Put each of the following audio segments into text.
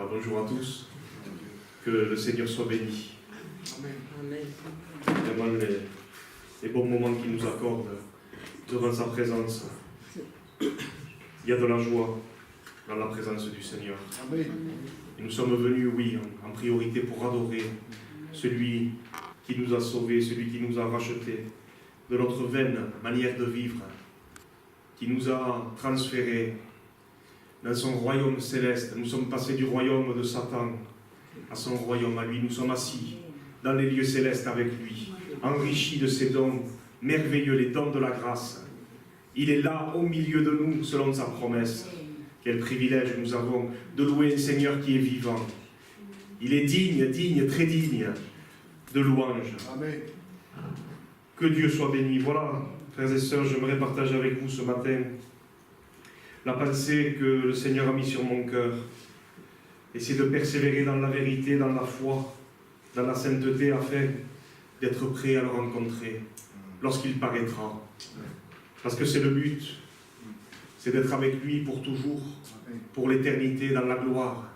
Voilà, bonjour à tous. Que le Seigneur soit béni. Amen. Vraiment les bons moments qu'il nous accorde devant sa présence. Il y a de la joie dans la présence du Seigneur. Amen. Et nous sommes venus, oui, en priorité pour adorer celui qui nous a sauvés, celui qui nous a rachetés de notre vaine manière de vivre, qui nous a transférés dans son royaume céleste. Nous sommes passés du royaume de Satan à son royaume à lui. Nous sommes assis dans les lieux célestes avec lui, enrichis de ses dons merveilleux, les dons de la grâce. Il est là au milieu de nous, selon sa promesse. Quel privilège nous avons de louer un Seigneur qui est vivant. Il est digne, très digne de louange. Amen. Que Dieu soit béni. Voilà, frères et sœurs, j'aimerais partager avec vous ce matin la pensée que le Seigneur a mise sur mon cœur. Essayer de persévérer dans la vérité, dans la foi, dans la sainteté, afin d'être prêt à le rencontrer lorsqu'il paraîtra. Parce que c'est le but, c'est d'être avec lui pour toujours, pour l'éternité, dans la gloire,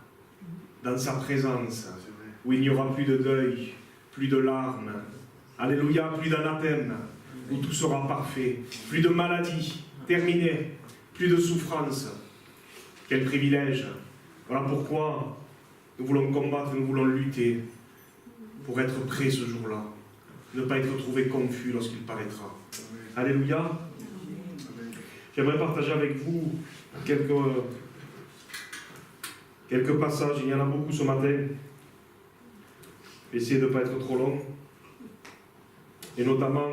dans sa présence, où il n'y aura plus de deuil, plus de larmes, alléluia, plus d'anathème, où tout sera parfait, plus de maladie terminée, plus de souffrance. Quel privilège! Voilà pourquoi nous voulons combattre, nous voulons lutter pour être prêts ce jour-là, ne pas être trouvé confus lorsqu'il paraîtra. Alléluia! J'aimerais partager avec vous quelques passages, il y en a beaucoup ce matin. Essayez de ne pas être trop long. Et notamment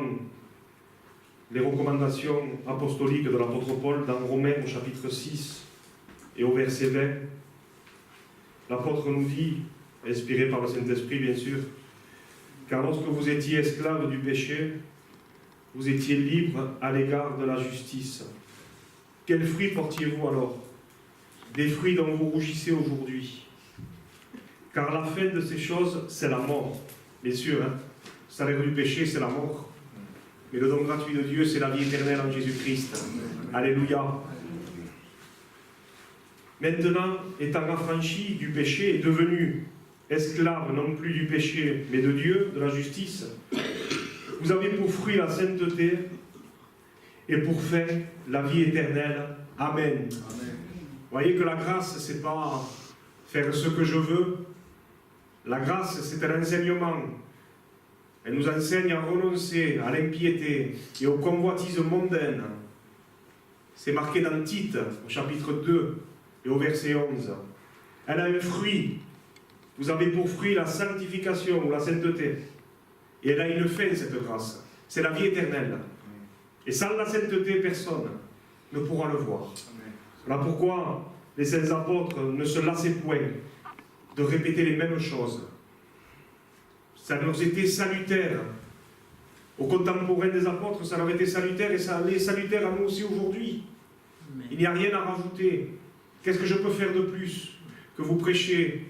les recommandations apostoliques de l'apôtre Paul dans Romains au chapitre 6 et au verset 20. L'apôtre nous dit, inspiré par le Saint-Esprit bien sûr, car lorsque vous étiez esclaves du péché, vous étiez libres à l'égard de la justice. Quels fruits portiez-vous alors? Des fruits dont vous rougissez aujourd'hui. Car la fin de ces choses, c'est la mort. Bien sûr, le salaire du péché, c'est la mort. Mais le don gratuit de Dieu, c'est la vie éternelle en Jésus-Christ. Alléluia. Maintenant, étant affranchi du péché et devenu esclave non plus du péché, mais de Dieu, de la justice, vous avez pour fruit la sainteté et pour fin la vie éternelle. Amen. Amen. Vous voyez que la grâce, c'est pas faire ce que je veux. La grâce, c'est un enseignement. Elle nous enseigne à renoncer à l'impiété et aux convoitises mondaines. C'est marqué dans Tite, au chapitre 2 et au verset 11. Elle a un fruit. Vous avez pour fruit la sanctification ou la sainteté. Et elle a une fin, cette grâce. C'est la vie éternelle. Et sans la sainteté, personne ne pourra le voir. Voilà pourquoi les saints apôtres ne se lassaient point de répéter les mêmes choses. Ça leur était salutaire. Aux contemporains des apôtres, ça leur était salutaire et ça l'est salutaire à nous aussi aujourd'hui. Il n'y a rien à rajouter. Qu'est-ce que je peux faire de plus que vous prêchez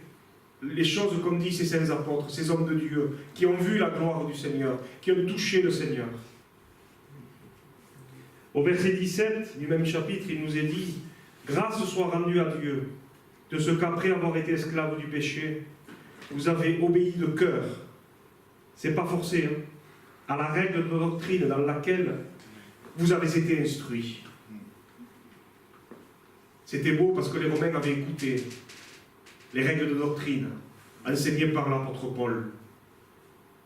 les choses qu'ont dit ces saints apôtres, ces hommes de Dieu, qui ont vu la gloire du Seigneur, qui ont touché le Seigneur. Au verset 17 du même chapitre, il nous est dit « Grâce soit rendue à Dieu, de ce qu'après avoir été esclave du péché, vous avez obéi de cœur. » C'est pas forcé, à la règle de doctrine dans laquelle vous avez été instruits. C'était beau parce que les Romains avaient écouté les règles de doctrine enseignées par l'apôtre Paul.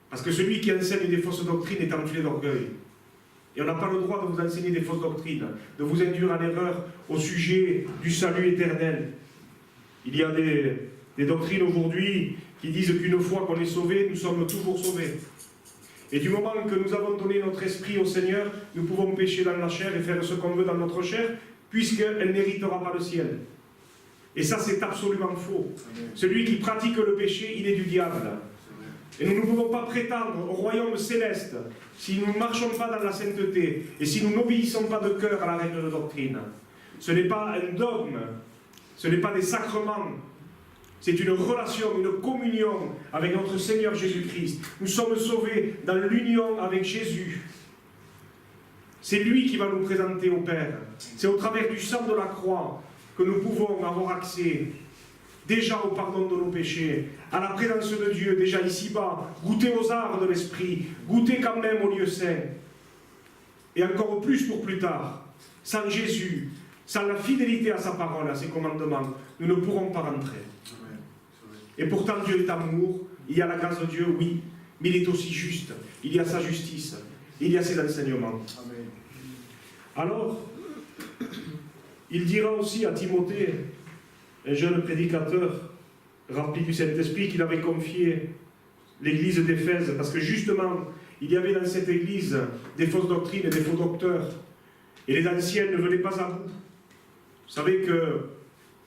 Parce que celui qui enseigne des fausses doctrines est enflé d'orgueil. Et on n'a pas le droit de vous enseigner des fausses doctrines, de vous induire en erreur au sujet du salut éternel. Il y a des doctrines aujourd'hui qui disent qu'une fois qu'on est sauvé, nous sommes toujours sauvés. Et du moment que nous avons donné notre esprit au Seigneur, nous pouvons pécher dans la chair et faire ce qu'on veut dans notre chair, puisqu'elle n'héritera pas le ciel. Et ça, c'est absolument faux. Amen. Celui qui pratique le péché, il est du diable. Et nous ne pouvons pas prétendre au royaume céleste si nous ne marchons pas dans la sainteté et si nous n'obéissons pas de cœur à la règle de doctrine. Ce n'est pas un dogme, ce n'est pas des sacrements, c'est une relation, une communion avec notre Seigneur Jésus-Christ. Nous sommes sauvés dans l'union avec Jésus. C'est lui qui va nous présenter au Père. C'est au travers du sang de la croix que nous pouvons avoir accès déjà au pardon de nos péchés, à la présence de Dieu, déjà ici-bas, goûter aux arts de l'Esprit, goûter quand même au lieu saint, et encore plus pour plus tard. Sans Jésus, sans la fidélité à sa parole, à ses commandements, nous ne pourrons pas rentrer. Et pourtant Dieu est amour, il y a la grâce de Dieu, oui, mais il est aussi juste, il y a sa justice, il y a ses enseignements. Amen. Alors, il dira aussi à Timothée, un jeune prédicateur rempli du Saint-Esprit, qu'il avait confié l'église d'Éphèse, parce que justement, il y avait dans cette église des fausses doctrines et des faux docteurs, et les anciens ne venaient pas à bout. Vous savez que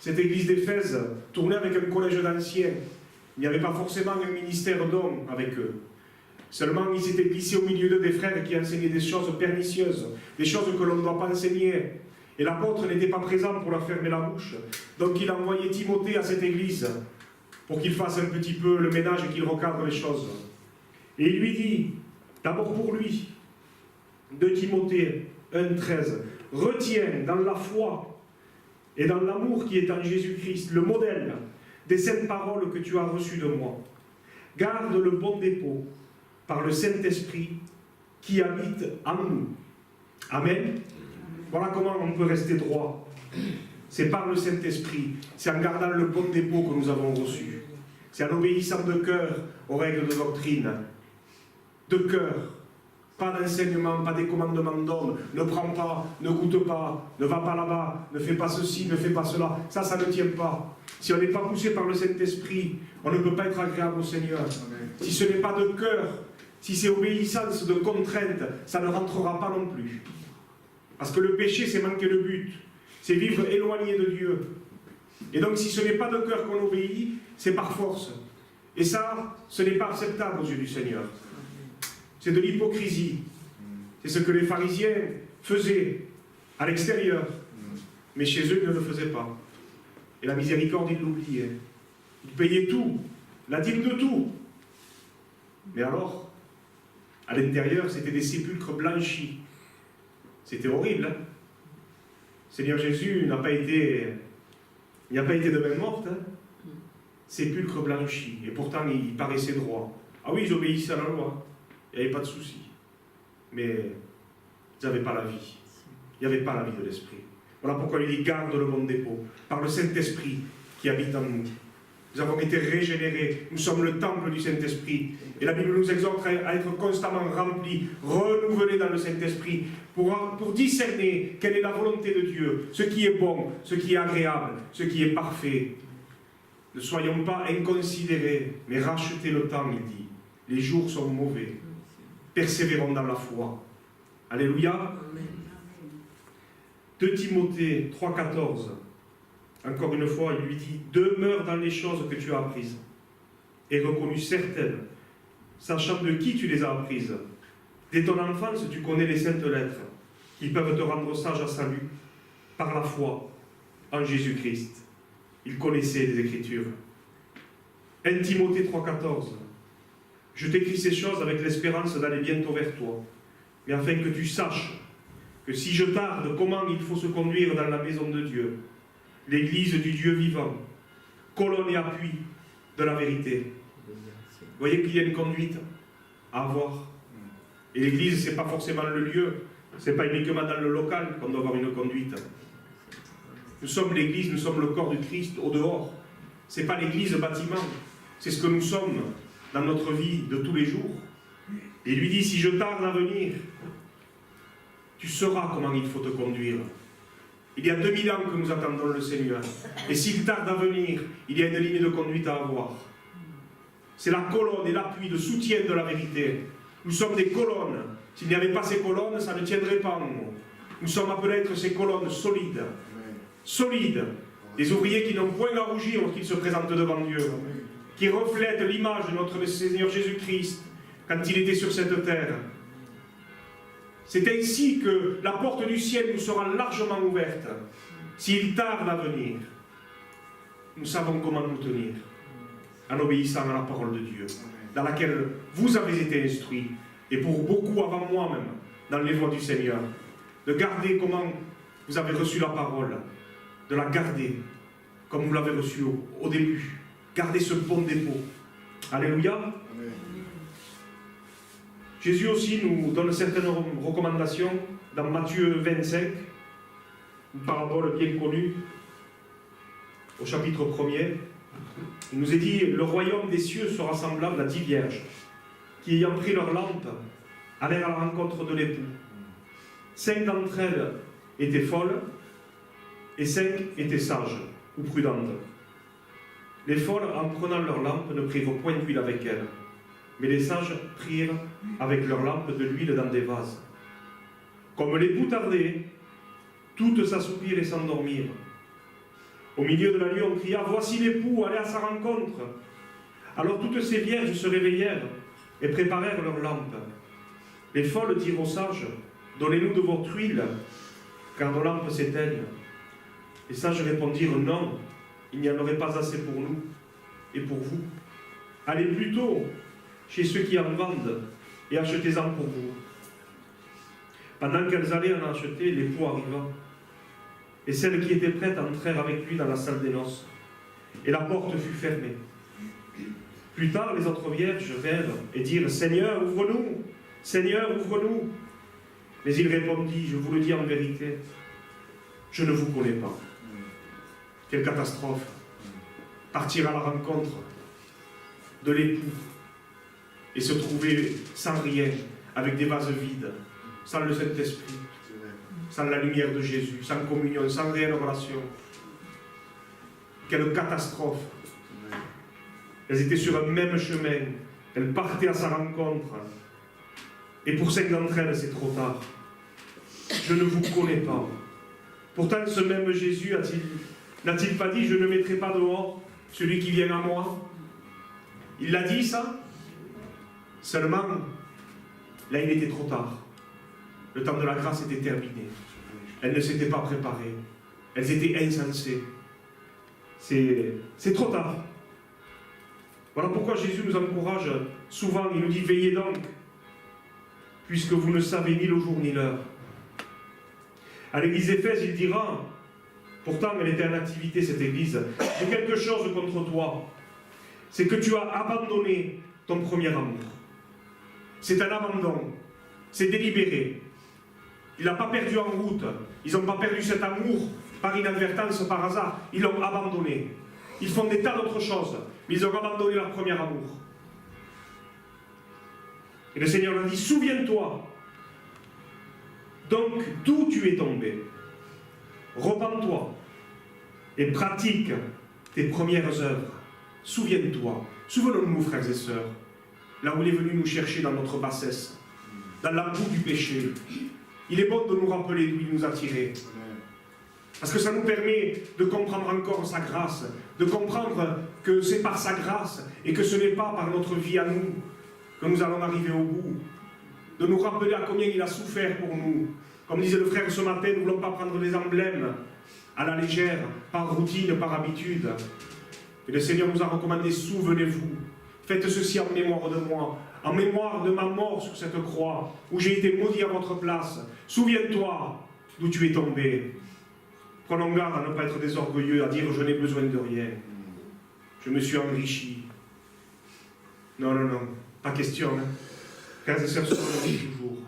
cette église d'Éphèse tournait avec un collège d'anciens. Il n'y avait pas forcément un ministère d'hommes avec eux. Seulement, il s'était glissé au milieu d'eux des frères qui enseignaient des choses pernicieuses, des choses que l'on ne doit pas enseigner. Et l'apôtre n'était pas présent pour leur fermer la bouche. Donc il a envoyé Timothée à cette église pour qu'il fasse un petit peu le ménage et qu'il recadre les choses. Et il lui dit, d'abord pour lui, de Timothée 1,13, retiens dans la foi et dans l'amour qui est en Jésus-Christ le modèle des saintes paroles que tu as reçues de moi. Garde le bon dépôt par le Saint-Esprit qui habite en nous. Amen. Voilà comment on peut rester droit. C'est par le Saint-Esprit, c'est en gardant le bon dépôt que nous avons reçu. C'est en obéissant de cœur aux règles de doctrine. De cœur. Pas d'enseignement, pas des commandements d'hommes. Ne prends pas, ne goûte pas, ne va pas là-bas, ne fais pas ceci, ne fais pas cela. Ça ne tient pas. Si on n'est pas poussé par le Saint-Esprit, on ne peut pas être agréable au Seigneur. Amen. Si ce n'est pas de cœur, si c'est obéissance de contrainte, ça ne rentrera pas non plus. Parce que le péché, c'est manquer le but. C'est vivre éloigné de Dieu. Et donc, si ce n'est pas de cœur qu'on obéit, c'est par force. Et ça, ce n'est pas acceptable aux yeux du Seigneur. C'est de l'hypocrisie. C'est ce que les pharisiens faisaient à l'extérieur. Mais chez eux, ils ne le faisaient pas. Et la miséricorde, ils l'oubliaient. Ils payaient tout, la dîme de tout. Mais alors, à l'intérieur, c'était des sépulcres blanchis. C'était horrible. Hein? Seigneur Jésus n'a pas été de main morte. Hein? Sépulcre blanchi. Et pourtant, il paraissait droit. Ah oui, ils obéissaient à la loi. Il n'y avait pas de souci. Mais ils n'avaient pas la vie. Il n'y avait pas la vie de l'Esprit. Voilà pourquoi il dit garde le bon dépôt. Par le Saint-Esprit qui habite en nous. Nous avons été régénérés. Nous sommes le temple du Saint-Esprit. Et la Bible nous exhorte à être constamment remplis, renouvelés dans le Saint-Esprit, pour discerner quelle est la volonté de Dieu, ce qui est bon, ce qui est agréable, ce qui est parfait. Ne soyons pas inconsidérés, mais rachetez le temps, il dit. Les jours sont mauvais. Persévérons dans la foi. Alléluia. 2 Timothée 3,14. Encore une fois, il lui dit, demeure dans les choses que tu as apprises et reconnues certaines, sachant de qui tu les as apprises. Dès ton enfance, tu connais les saintes lettres qui peuvent te rendre sage à salut par la foi en Jésus-Christ. Il connaissait les Écritures. 1 Timothée 3,14. Je t'écris ces choses avec l'espérance d'aller bientôt vers toi, mais afin que tu saches que si je tarde, comment il faut se conduire dans la maison de Dieu, l'église du Dieu vivant, colonne et appui de la vérité. Vous voyez qu'il y a une conduite à avoir. Et l'église, ce n'est pas forcément le lieu, ce n'est pas uniquement dans le local qu'on doit avoir une conduite. Nous sommes l'église, nous sommes le corps du Christ au dehors. Ce n'est pas l'église bâtiment, c'est ce que nous sommes dans notre vie de tous les jours. Et il lui dit, si je tarde à venir, tu sauras comment il faut te conduire. Il y a 2000 ans que nous attendons le Seigneur. Et s'il tarde à venir, il y a une ligne de conduite à avoir. C'est la colonne et l'appui de soutien de la vérité. Nous sommes des colonnes. S'il n'y avait pas ces colonnes, ça ne tiendrait pas en nous. Nous sommes appelés à être ces colonnes solides. Solides. Des ouvriers qui n'ont point à rougir lorsqu'ils se présentent devant Dieu. Qui reflètent l'image de notre Seigneur Jésus-Christ quand il était sur cette terre. C'est ainsi que la porte du ciel nous sera largement ouverte. S'il tarde à venir, nous savons comment nous tenir, en obéissant à la parole de Dieu, dans laquelle vous avez été instruits, et pour beaucoup avant moi même, dans les voies du Seigneur, de garder comment vous avez reçu la parole, de la garder, comme vous l'avez reçu au début. Gardez ce bon dépôt. Alléluia. Amen. Jésus aussi nous donne certaines recommandations dans Matthieu 25, une parabole bien connue, au chapitre 1er. Il nous est dit, le royaume des cieux sera semblable à 10 vierges qui, ayant pris leur lampe, allèrent à la rencontre de l'époux. 5 d'entre elles étaient folles et 5 étaient sages ou prudentes. Les folles, en prenant leur lampe, ne prirent point d'huile avec elles, mais les sages prirent avec leur lampe de l'huile dans des vases. Comme l'époux tardait, toutes s'assoupirent et s'endormirent. Au milieu de la nuit, on cria « Voici l'époux, allez à sa rencontre !» Alors toutes ces vierges se réveillèrent et préparèrent leurs lampes. Les folles dirent aux sages « Donnez-nous de votre huile, car nos lampes s'éteignent. » Les sages répondirent « Non, il n'y en aurait pas assez pour nous et pour vous. Allez plutôt chez ceux qui en vendent et achetez-en pour vous. » Pendant qu'elles allaient en acheter, l'époux arriva. Et celles qui étaient prêtes entrèrent avec lui dans la salle des noces. Et la porte fut fermée. Plus tard, les autres vierges vinrent et dirent « Seigneur, ouvre-nous! Seigneur, ouvre-nous !» Mais il répondit « Je vous le dis en vérité, je ne vous connais pas. » Quelle catastrophe! Partir à la rencontre de l'époux et se trouver sans rien, avec des vases vides, sans le Saint-Esprit, sans la lumière de Jésus, sans communion, sans réelle relation. Quelle catastrophe! Elles étaient sur un même chemin, elles partaient à sa rencontre. Et pour 5 d'entre elles, c'est trop tard. Je ne vous connais pas. Pourtant, ce même Jésus n'a-t-il pas dit « Je ne mettrai pas dehors celui qui vient à moi » Il l'a dit ça? Seulement, là il était trop tard. Le temps de la grâce était terminé. Elles ne s'étaient pas préparées. Elles étaient insensées. C'est trop tard. Voilà pourquoi Jésus nous encourage souvent. Il nous dit « Veillez donc, puisque vous ne savez ni le jour ni l'heure. » À l'église d'Éphèse, il dira, pourtant elle était en activité cette église, « J'ai quelque chose contre toi. C'est que tu as abandonné ton premier amour. » C'est un abandon. C'est délibéré. Il n'a pas perdu en route. Ils n'ont pas perdu cet amour par inadvertance, par hasard. Ils l'ont abandonné. Ils font des tas d'autres choses, mais ils ont abandonné leur premier amour. Et le Seigneur leur dit, souviens-toi donc d'où tu es tombé. Repens-toi et pratique tes premières œuvres. Souviens-toi. Souvenons-nous, frères et sœurs, là où il est venu nous chercher dans notre bassesse, dans la boue du péché. Il est bon de nous rappeler d'où il nous a tirés. Parce que ça nous permet de comprendre encore sa grâce, de comprendre que c'est par sa grâce et que ce n'est pas par notre vie à nous que nous allons arriver au bout. De nous rappeler à combien il a souffert pour nous. Comme disait le frère ce matin, nous ne voulons pas prendre des emblèmes à la légère, par routine, par habitude. Et le Seigneur nous a recommandé, souvenez-vous, faites ceci en mémoire de moi, en mémoire de ma mort sur cette croix, où j'ai été maudit à votre place. Souviens-toi d'où tu es tombé. Prenons garde à ne pas être des orgueilleux, à dire je n'ai besoin de rien. Je me suis enrichi. Non, non, non, pas question. Hein. Frères et sœurs, souvenons-nous toujours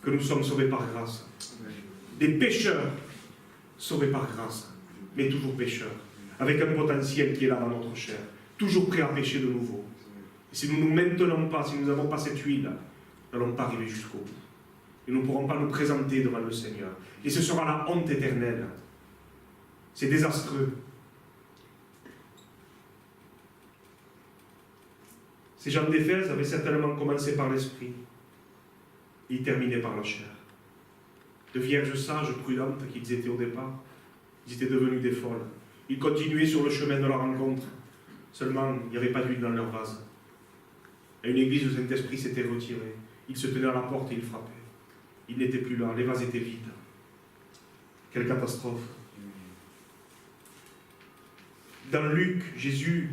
que nous sommes sauvés par grâce. Des pécheurs sauvés par grâce, mais toujours pécheurs, avec un potentiel qui est là dans notre chair, toujours prêt à pécher de nouveau. Et si nous ne nous maintenons pas, si nous n'avons pas cette huile, nous n'allons pas arriver jusqu'au bout. Et nous ne pourrons pas nous présenter devant le Seigneur. Et ce sera la honte éternelle. C'est désastreux. Ces gens d'Éphèse avaient certainement commencé par l'esprit. Ils terminaient par la chair. De vierges sages, prudentes qu'ils étaient au départ, ils étaient devenus des folles. Ils continuaient sur le chemin de la rencontre. Seulement, il n'y avait pas d'huile dans leur vase. À une église, le Saint-Esprit s'était retiré. Il se tenait à la porte et il frappait. Il n'était plus là, les vases étaient vides. Quelle catastrophe. Dans Luc, Jésus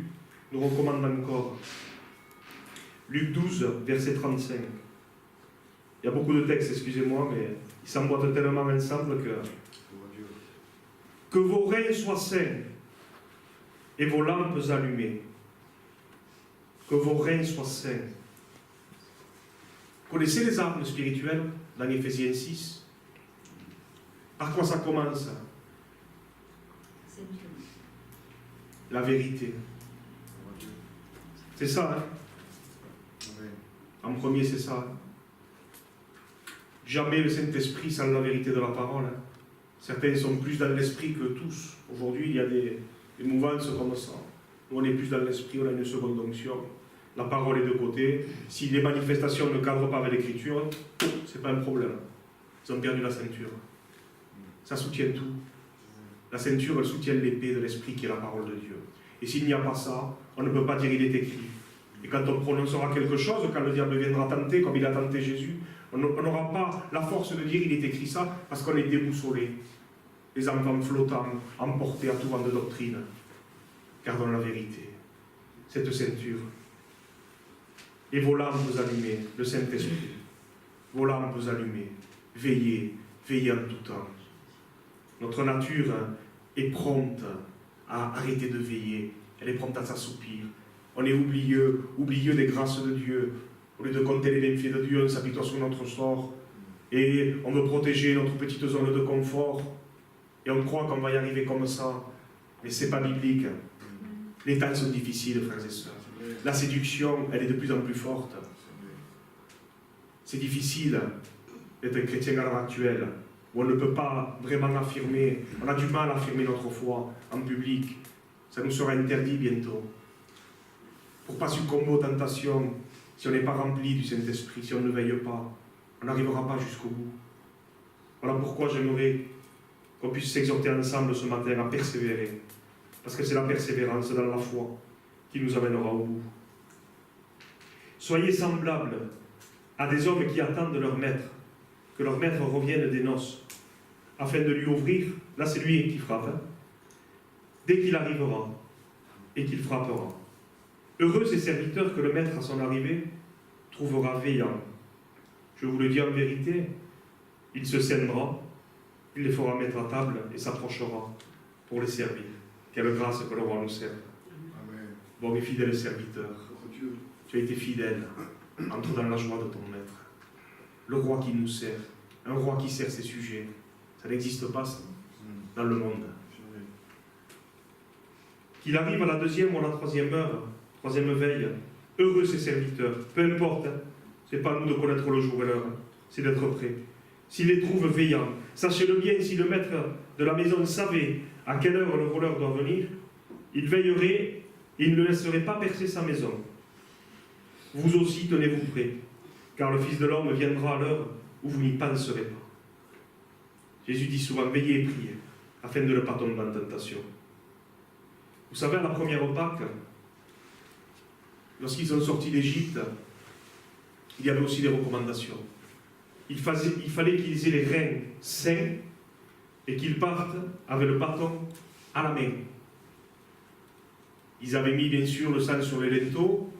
nous recommande encore. Luc 12, verset 35. Il y a beaucoup de textes, excusez-moi, mais ils s'emboîtent tellement ensemble que vos reins soient sains, et vos lampes allumées. Que vos reins soient saints. Connaissez les armes spirituelles dans Éphésiens 6? Par quoi ça commence? La vérité. C'est ça, hein? En premier, c'est ça. Jamais le Saint-Esprit sans la vérité de la parole. Hein. Certains sont plus dans l'esprit que tous. Aujourd'hui, il y a des mouvances comme ça. Nous, on est plus dans l'esprit, on a une seconde onction. La parole est de côté. Si les manifestations ne cadrent pas avec l'écriture, c'est pas un problème. Ils ont perdu la ceinture. Ça soutient tout. La ceinture, elle soutient l'épée de l'esprit qui est la parole de Dieu. Et s'il n'y a pas ça, on ne peut pas dire il est écrit. Et quand on prononcera quelque chose, quand le diable viendra tenter, comme il a tenté Jésus, on n'aura pas la force de dire il est écrit ça, parce qu'on est déboussolé. Les enfants flottants, emportés à tout vent de doctrine. Gardons la vérité. Cette ceinture. Et vos lampes allumées, le Saint-Esprit. Vos lampes allumées. Veillez, veillez en tout temps. Notre nature est prompte à arrêter de veiller. Elle est prompte à s'assoupir. On est oublieux des grâces de Dieu. Au lieu de compter les bienfaits de Dieu, on s'apitoie sur notre sort. Et on veut protéger notre petite zone de confort. Et on croit qu'on va y arriver comme ça. Mais ce n'est pas biblique. Les temps sont difficiles, frères et sœurs. La séduction, elle est de plus en plus forte. C'est difficile d'être un chrétien à l'heure actuelle, où on ne peut pas vraiment affirmer, on a du mal à affirmer notre foi en public. Ça nous sera interdit bientôt. Pour ne pas succomber aux tentations, si on n'est pas rempli du Saint-Esprit, si on ne veille pas, on n'arrivera pas jusqu'au bout. Voilà pourquoi j'aimerais qu'on puisse s'exhorter ensemble ce matin à persévérer. Parce que c'est la persévérance dans la foi qui nous amènera au bout. Soyez semblables à des hommes qui attendent leur maître, que leur maître revienne des noces, afin de lui ouvrir. Là, c'est lui qui frappe. Hein, dès qu'il arrivera et qu'il frappera. Heureux ces serviteurs que le maître, à son arrivée, trouvera veillant. Je vous le dis en vérité, il se scènera, il les fera mettre à table et s'approchera pour les servir. Quelle grâce que le roi nous serve. Amen. Bon et fidèle serviteur, tu as été fidèle, entre dans la joie de ton maître. Le roi qui nous sert, un roi qui sert ses sujets, ça n'existe pas ça, dans le monde. Qu'il arrive à la deuxième ou à la troisième heure, troisième veille, heureux ses serviteurs, peu importe, hein, c'est pas à nous de connaître le jour et l'heure, hein, c'est d'être prêt. S'il les trouve veillants, sachez-le bien, si le maître de la maison savait à quelle heure le voleur doit venir, il veillerait et il ne laisserait pas percer sa maison. Vous aussi tenez-vous prêts, car le Fils de l'homme viendra à l'heure où vous n'y penserez pas. Jésus dit souvent, veillez et priez, afin de ne pas tomber en tentation. Vous savez, à la première Pâques, lorsqu'ils sont sortis d'Égypte, il y avait aussi des recommandations. Il fallait qu'ils aient les reins sains et qu'ils partent avec le bâton à la main. Ils avaient mis bien sûr le sang sur les linteaux,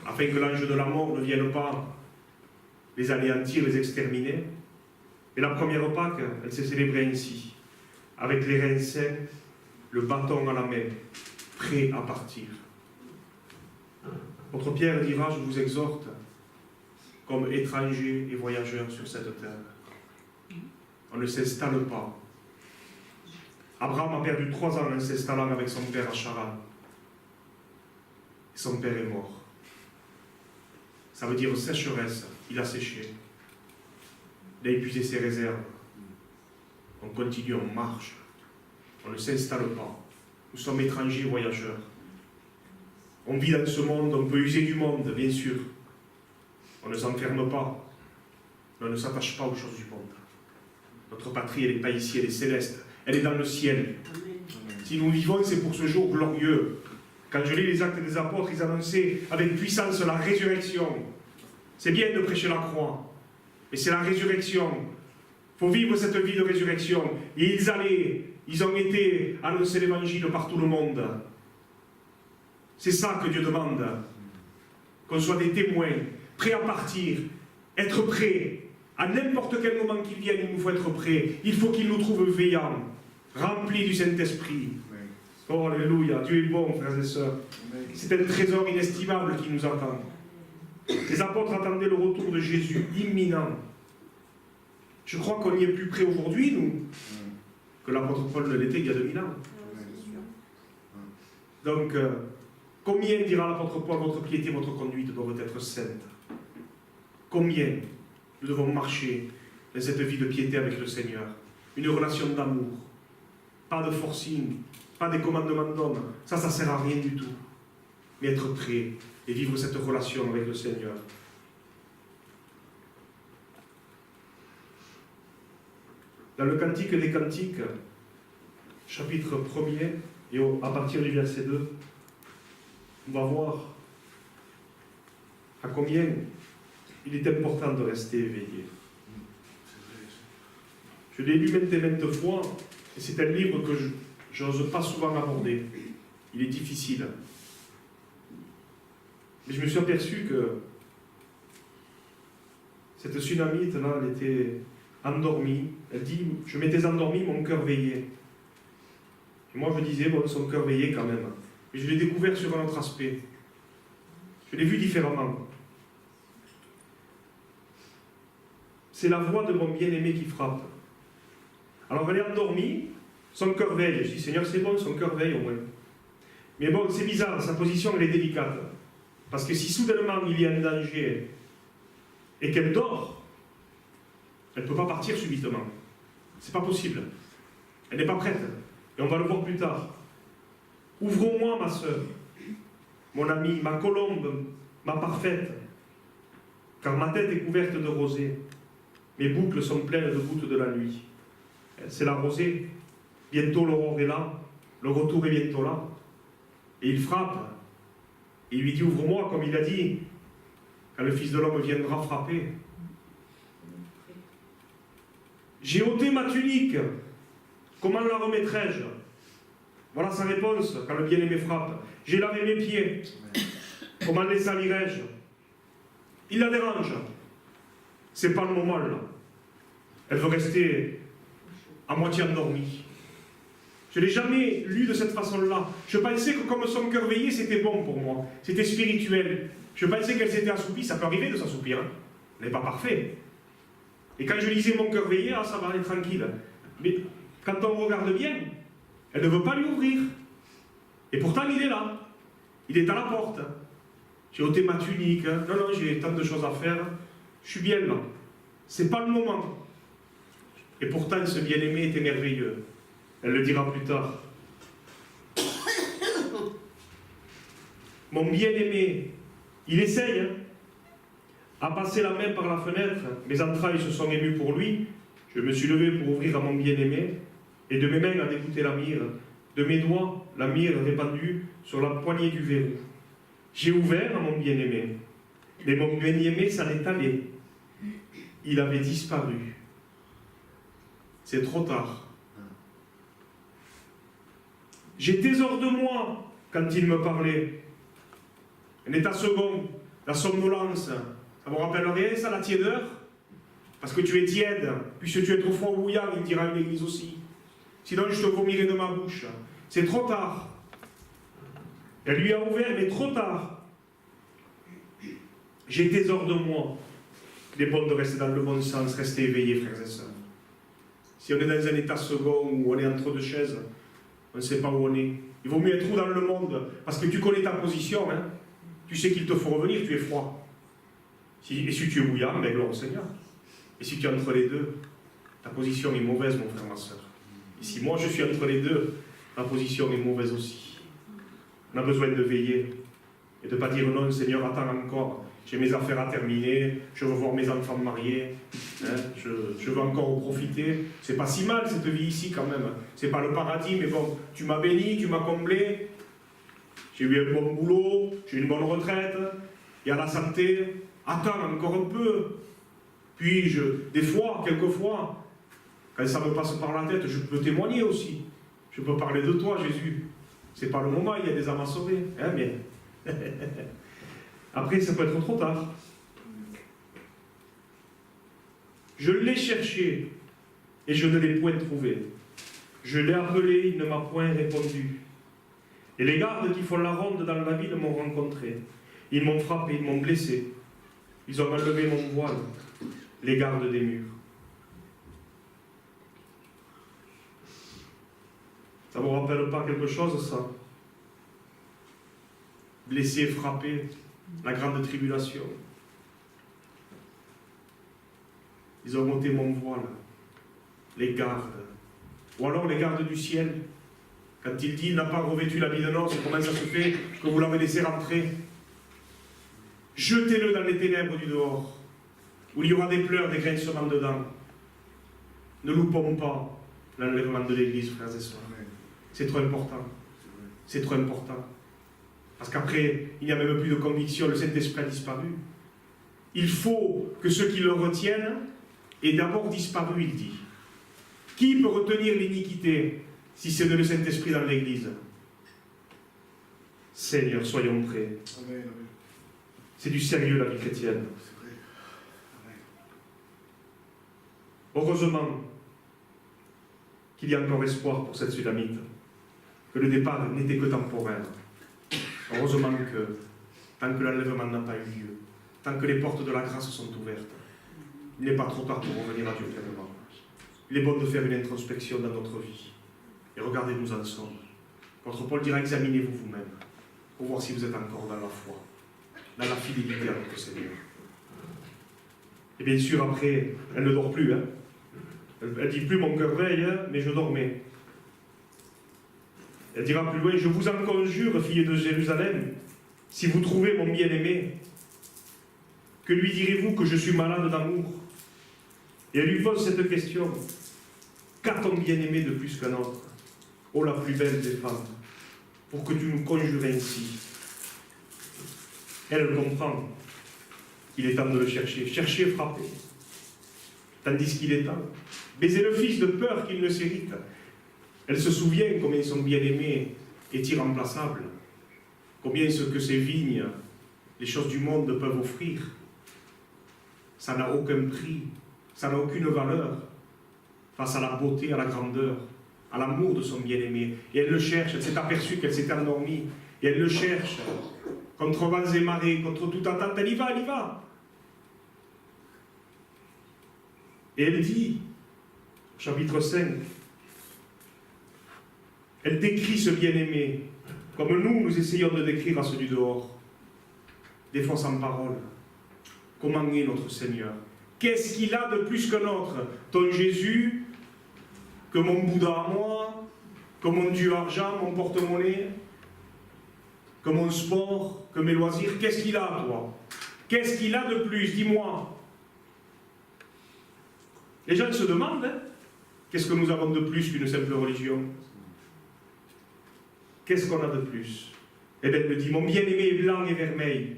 afin que l'ange de la mort ne vienne pas les anéantir, les exterminer. Et la première Pâques, elle s'est célébrée ainsi, avec les reins sains, le bâton à la main, prêt à partir. Votre Pierre dira, je vous exhorte, comme étrangers et voyageurs sur cette terre. On ne s'installe pas. Abraham a perdu 3 ans en s'installant avec son père à Charan. Et son père est mort. Ça veut dire sécheresse. Il a séché. Il a épuisé ses réserves. On continue, on marche. On ne s'installe pas. Nous sommes étrangers et voyageurs. On vit dans ce monde, on peut user du monde, bien sûr. On ne s'enferme pas. Mais on ne s'attache pas aux choses du monde. Notre patrie, elle n'est pas ici, elle est céleste. Elle est dans le ciel. Amen. Si nous vivons, c'est pour ce jour glorieux. Quand je lis les Actes des Apôtres, ils annonçaient avec puissance la résurrection. C'est bien de prêcher la croix, mais c'est la résurrection. Il faut vivre cette vie de résurrection. Et ils ont été annoncer l'évangile par tout le monde. C'est ça que Dieu demande. Qu'on soit des témoins, prêts à partir, être prêts. À n'importe quel moment qu'il vienne, il nous faut être prêts. Il faut qu'il nous trouve veillants, remplis du Saint-Esprit. Oh, alléluia, Dieu est bon, frères et sœurs. C'est un trésor inestimable qui nous attend. Les apôtres attendaient le retour de Jésus, imminent. Je crois qu'on y est plus près aujourd'hui, nous, que l'apôtre Paul ne l'était il y a 2000 ans. Donc, combien, dira l'apôtre Paul, votre piété, votre conduite doivent être saintes? Combien nous devons marcher dans cette vie de piété avec le Seigneur? Une relation d'amour, pas de forcing, pas des commandements d'hommes. Ça ne sert à rien du tout. Mais être prêt et vivre cette relation avec le Seigneur. Dans le Cantique des Cantiques, chapitre 1er, et à partir du verset 2, on va voir à combien il est important de rester éveillé. Je l'ai lu maintes et maintes fois, et c'est un livre que je n'ose pas souvent aborder. Il est difficile. Mais je me suis aperçu que cette Sunamite-là, elle était endormie. Elle dit, je m'étais endormie, mon cœur veillait. Et moi, je disais, bon, son cœur veillait quand même. Et je l'ai découvert sur un autre aspect. Je l'ai vu différemment. C'est la voix de mon bien-aimé qui frappe. Alors, elle est endormie, son cœur veille. Je dis, Seigneur, c'est bon, son cœur veille au moins. Mais bon, c'est bizarre, sa position, elle est délicate. Parce que si soudainement il y a un danger et qu'elle dort, elle ne peut pas partir subitement. C'est pas possible. Elle n'est pas prête. Et on va le voir plus tard. Ouvre-moi, ma sœur, mon ami, ma colombe, ma parfaite, car ma tête est couverte de rosée. Mes boucles sont pleines de gouttes de la nuit. C'est la rosée. Bientôt l'aurore est là. Le retour est bientôt là. Et il frappe. Et il lui dit, ouvre-moi, comme il a dit, quand le Fils de l'homme viendra frapper. J'ai ôté ma tunique. Comment la remettrai-je? Voilà sa réponse quand le bien-aimé frappe. J'ai lavé mes pieds. Comment les salirai-je? Il la dérange. C'est pas le moment là. Elle veut rester à moitié endormie. Je ne l'ai jamais lu de cette façon-là. Je pensais que comme son cœur veillait, c'était bon pour moi. C'était spirituel. Je pensais qu'elle s'était assoupie. Ça peut arriver de s'assoupir. Hein. Elle n'est pas parfait. Et quand je lisais mon cœur veillé, ah, ça va aller tranquille. Mais quand on regarde bien, elle ne veut pas lui ouvrir. Et pourtant, il est là. Il est à la porte. J'ai ôté ma tunique. Non, non, j'ai tant de choses à faire. Je suis bien là. C'est pas le moment. Et pourtant, ce bien-aimé était merveilleux. Elle le dira plus tard. Mon bien-aimé, il essaye à passer la main par la fenêtre. Mes entrailles se sont émues pour lui. Je me suis levé pour ouvrir à mon bien-aimé. Et de mes mains à dégoûter la myrrhe. De mes doigts, la myrrhe répandue sur la poignée du verrou. J'ai ouvert à mon bien-aimé. Mais mon bien-aimé s'en est allé. Il avait disparu. C'est trop tard. J'étais hors de moi quand il me parlait. Un état second, la somnolence. Ça vous rappelle rien, ça, la tiédeur? Parce que tu es tiède, puisque tu es trop froid ou bouillant, il dira à l'église aussi. Sinon, je te vomirai de ma bouche. C'est trop tard. Elle lui a ouvert, mais trop tard. J'étais hors de moi. Il est bon de rester dans le bon sens, rester éveillé, frères et sœurs. Si on est dans un état second où on est entre deux chaises, on ne sait pas où on est. Il vaut mieux être où dans le monde, parce que tu connais ta position, hein. Tu sais qu'il te faut revenir, tu es froid. Et si tu es bouillant, ben gloire au Seigneur. Et si tu es entre les deux, ta position est mauvaise, mon frère, ma soeur. Et si moi je suis entre les deux, ma position est mauvaise aussi. On a besoin de veiller et de ne pas dire non, Seigneur, attends encore. J'ai mes affaires à terminer, je veux voir mes enfants mariés, hein, je veux encore en profiter. C'est pas si mal cette vie ici quand même. C'est pas le paradis, mais bon, tu m'as béni, tu m'as comblé. J'ai eu un bon boulot, j'ai eu une bonne retraite, il y a la santé. Attends encore un peu. Puis, des fois, quelquefois, quand ça me passe par la tête, je peux témoigner aussi. Je peux parler de toi, Jésus. C'est pas le moment, il y a des âmes à sauver. Hein, mais... Après, ça peut être trop tard. Je l'ai cherché et je ne l'ai point trouvé. Je l'ai appelé, il ne m'a point répondu. Et les gardes qui font la ronde dans la ville m'ont rencontré. Ils m'ont frappé, ils m'ont blessé. Ils ont enlevé mon voile, les gardes des murs. Ça ne vous rappelle pas quelque chose, ça? Blessé, frappé, la grande tribulation. Ils ont ôté mon voile, les gardes. Ou alors les gardes du ciel. Quand il dit, il n'a pas revêtu l'habit de noces, comment ça se fait que vous l'avez laissé rentrer? Jetez-le dans les ténèbres du dehors, où il y aura des pleurs, des grincements dedans. Ne loupons pas l'enlèvement de l'Église, frères et sœurs. C'est trop important. C'est trop important. Parce qu'après, il n'y a même plus de conviction, le Saint-Esprit a disparu. Il faut que ceux qui le retiennent aient d'abord disparu, il dit. Qui peut retenir l'iniquité si c'est le Saint-Esprit dans l'Église? Seigneur, soyons prêts. Amen. C'est du sérieux, la vie chrétienne. Heureusement qu'il y a encore espoir pour cette Sulamite, que le départ n'était que temporaire. Heureusement que, tant que l'enlèvement n'a pas eu lieu, tant que les portes de la grâce sont ouvertes, il n'est pas trop tard pour revenir à Dieu pleinement. Il est bon de faire une introspection dans notre vie. Et regardez, nous en sommes. Votre Paul dira, examinez-vous vous-même, pour voir si vous êtes encore dans la foi, dans la fidélité à notre Seigneur. Et bien sûr, après, elle ne dort plus. Hein. Elle ne dit plus, mon cœur veille, hein, mais je dormais. Elle dira plus loin, je vous en conjure, filles de Jérusalem, si vous trouvez mon bien-aimé, que lui direz-vous que je suis malade d'amour? Et elle lui pose cette question, qu'a-t-on bien-aimé de plus qu'un autre? Ô la plus belle des femmes, pour que tu nous conjures ainsi. Elle comprend qu'il est temps de le chercher. Chercher, frapper. Tandis qu'il est temps. Baiser le fils de peur qu'il ne s'irrite. Elle se souvient combien son bien-aimé est irremplaçable. Combien ce que ces vignes, les choses du monde peuvent offrir. Ça n'a aucun prix. Ça n'a aucune valeur face à la beauté, à la grandeur, à l'amour de son bien-aimé. Et elle le cherche, elle s'est aperçue qu'elle s'était endormie. Et elle le cherche, contre vents et marées, contre toute attente. Elle y va, elle y va. Et elle dit, chapitre 5, elle décrit ce bien-aimé, comme nous essayons de décrire à ceux du dehors. Des fois sans parole. Comment est notre Seigneur? Qu'est-ce qu'il a de plus que notre? Ton Jésus, que mon Bouddha à moi, que mon Dieu argent, mon porte-monnaie, que mon sport, que mes loisirs, qu'est-ce qu'il a, toi? Qu'est-ce qu'il a de plus? Dis-moi. Les gens se demandent, hein, qu'est-ce que nous avons de plus qu'une simple religion? Qu'est-ce qu'on a de plus? Eh bien, elle me dit, mon bien-aimé est blanc et vermeil.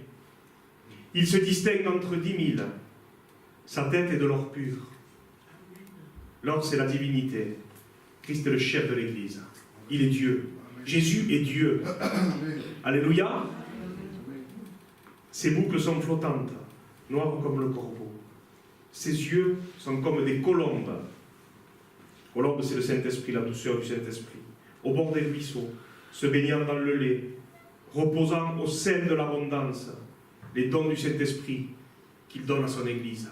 Il se distingue entre 10 000. Sa tête est de l'or pur. L'or, c'est la divinité. Christ est le chef de l'Église. Il est Dieu. Jésus est Dieu. Alléluia. Ses boucles sont flottantes, noires comme le corbeau. Ses yeux sont comme des colombes. Colombe, c'est le Saint-Esprit, la douceur du Saint-Esprit. Au bord des ruisseaux, se baignant dans le lait, reposant au sein de l'abondance, les dons du Saint-Esprit qu'il donne à son Église.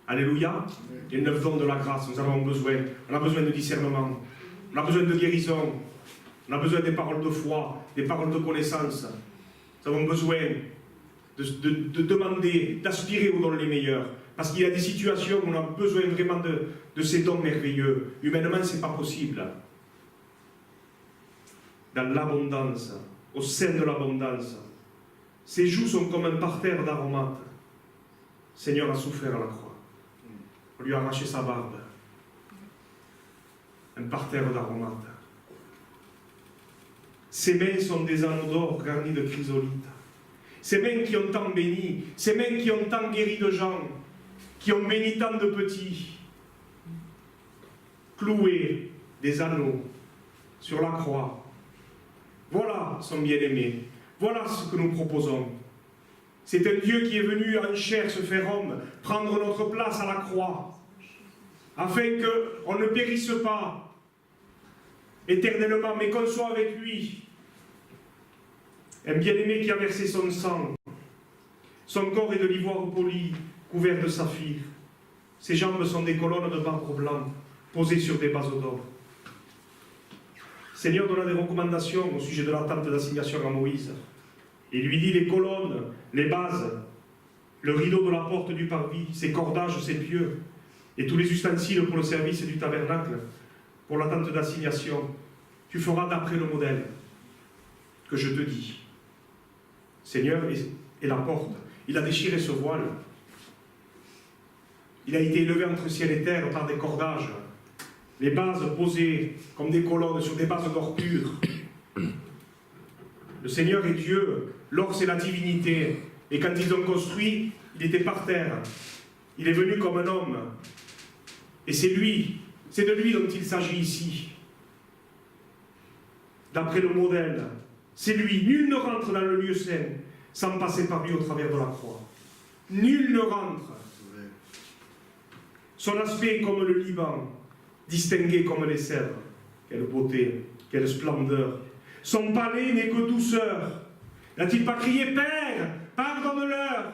Alléluia. Les 9 dons de la grâce, nous en avons besoin. On a besoin de discernement. On a besoin de guérison. On a besoin des paroles de foi, des paroles de connaissance. Nous avons besoin de demander, d'aspirer aux dons les meilleurs. Parce qu'il y a des situations où on a besoin vraiment de ces dons merveilleux. Humainement, ce n'est pas possible. Dans l'abondance, au sein de l'abondance, ses joues sont comme un parterre d'aromates. Le Seigneur a souffert à la croix. On lui a arraché sa barbe. Un parterre d'aromates. Ses mains sont des anneaux d'or garnis de chrysolites. Ces mains qui ont tant béni, ces mains qui ont tant guéri de gens, qui ont béni tant de petits, cloués des anneaux sur la croix. Voilà son bien-aimé. Voilà ce que nous proposons. C'est un Dieu qui est venu en chair se faire homme, prendre notre place à la croix, afin qu'on ne périsse pas éternellement, mais qu'on soit avec lui Un bien-aimé qui a versé son sang. Son corps est de l'ivoire poli, couvert de saphir. Ses jambes sont des colonnes de marbre blanc, posées sur des bases d'or. Seigneur donne des recommandations au sujet de la tente d'assignation à Moïse. Il lui dit les colonnes, les bases, le rideau de la porte du parvis, ses cordages, ses pieux, et tous les ustensiles pour le service du tabernacle, pour la tente d'assignation. Tu feras d'après le modèle que je te dis. Seigneur, et la porte, il a déchiré ce voile. Il a été élevé entre ciel et terre par des cordages. Les bases posées comme des colonnes sur des bases d'or pur. Le Seigneur est Dieu, l'or c'est la divinité. Et quand ils ont construit, il était par terre. Il est venu comme un homme. Et c'est de lui dont il s'agit ici. D'après le modèle, c'est lui. Nul ne rentre dans le lieu saint sans passer par lui au travers de la croix. Nul ne rentre. Son aspect est comme le Liban, distingué comme les cèdres. Quelle beauté, quelle splendeur. Son palais n'est que douceur. N'a-t-il pas crié « Père, pardonne-leur »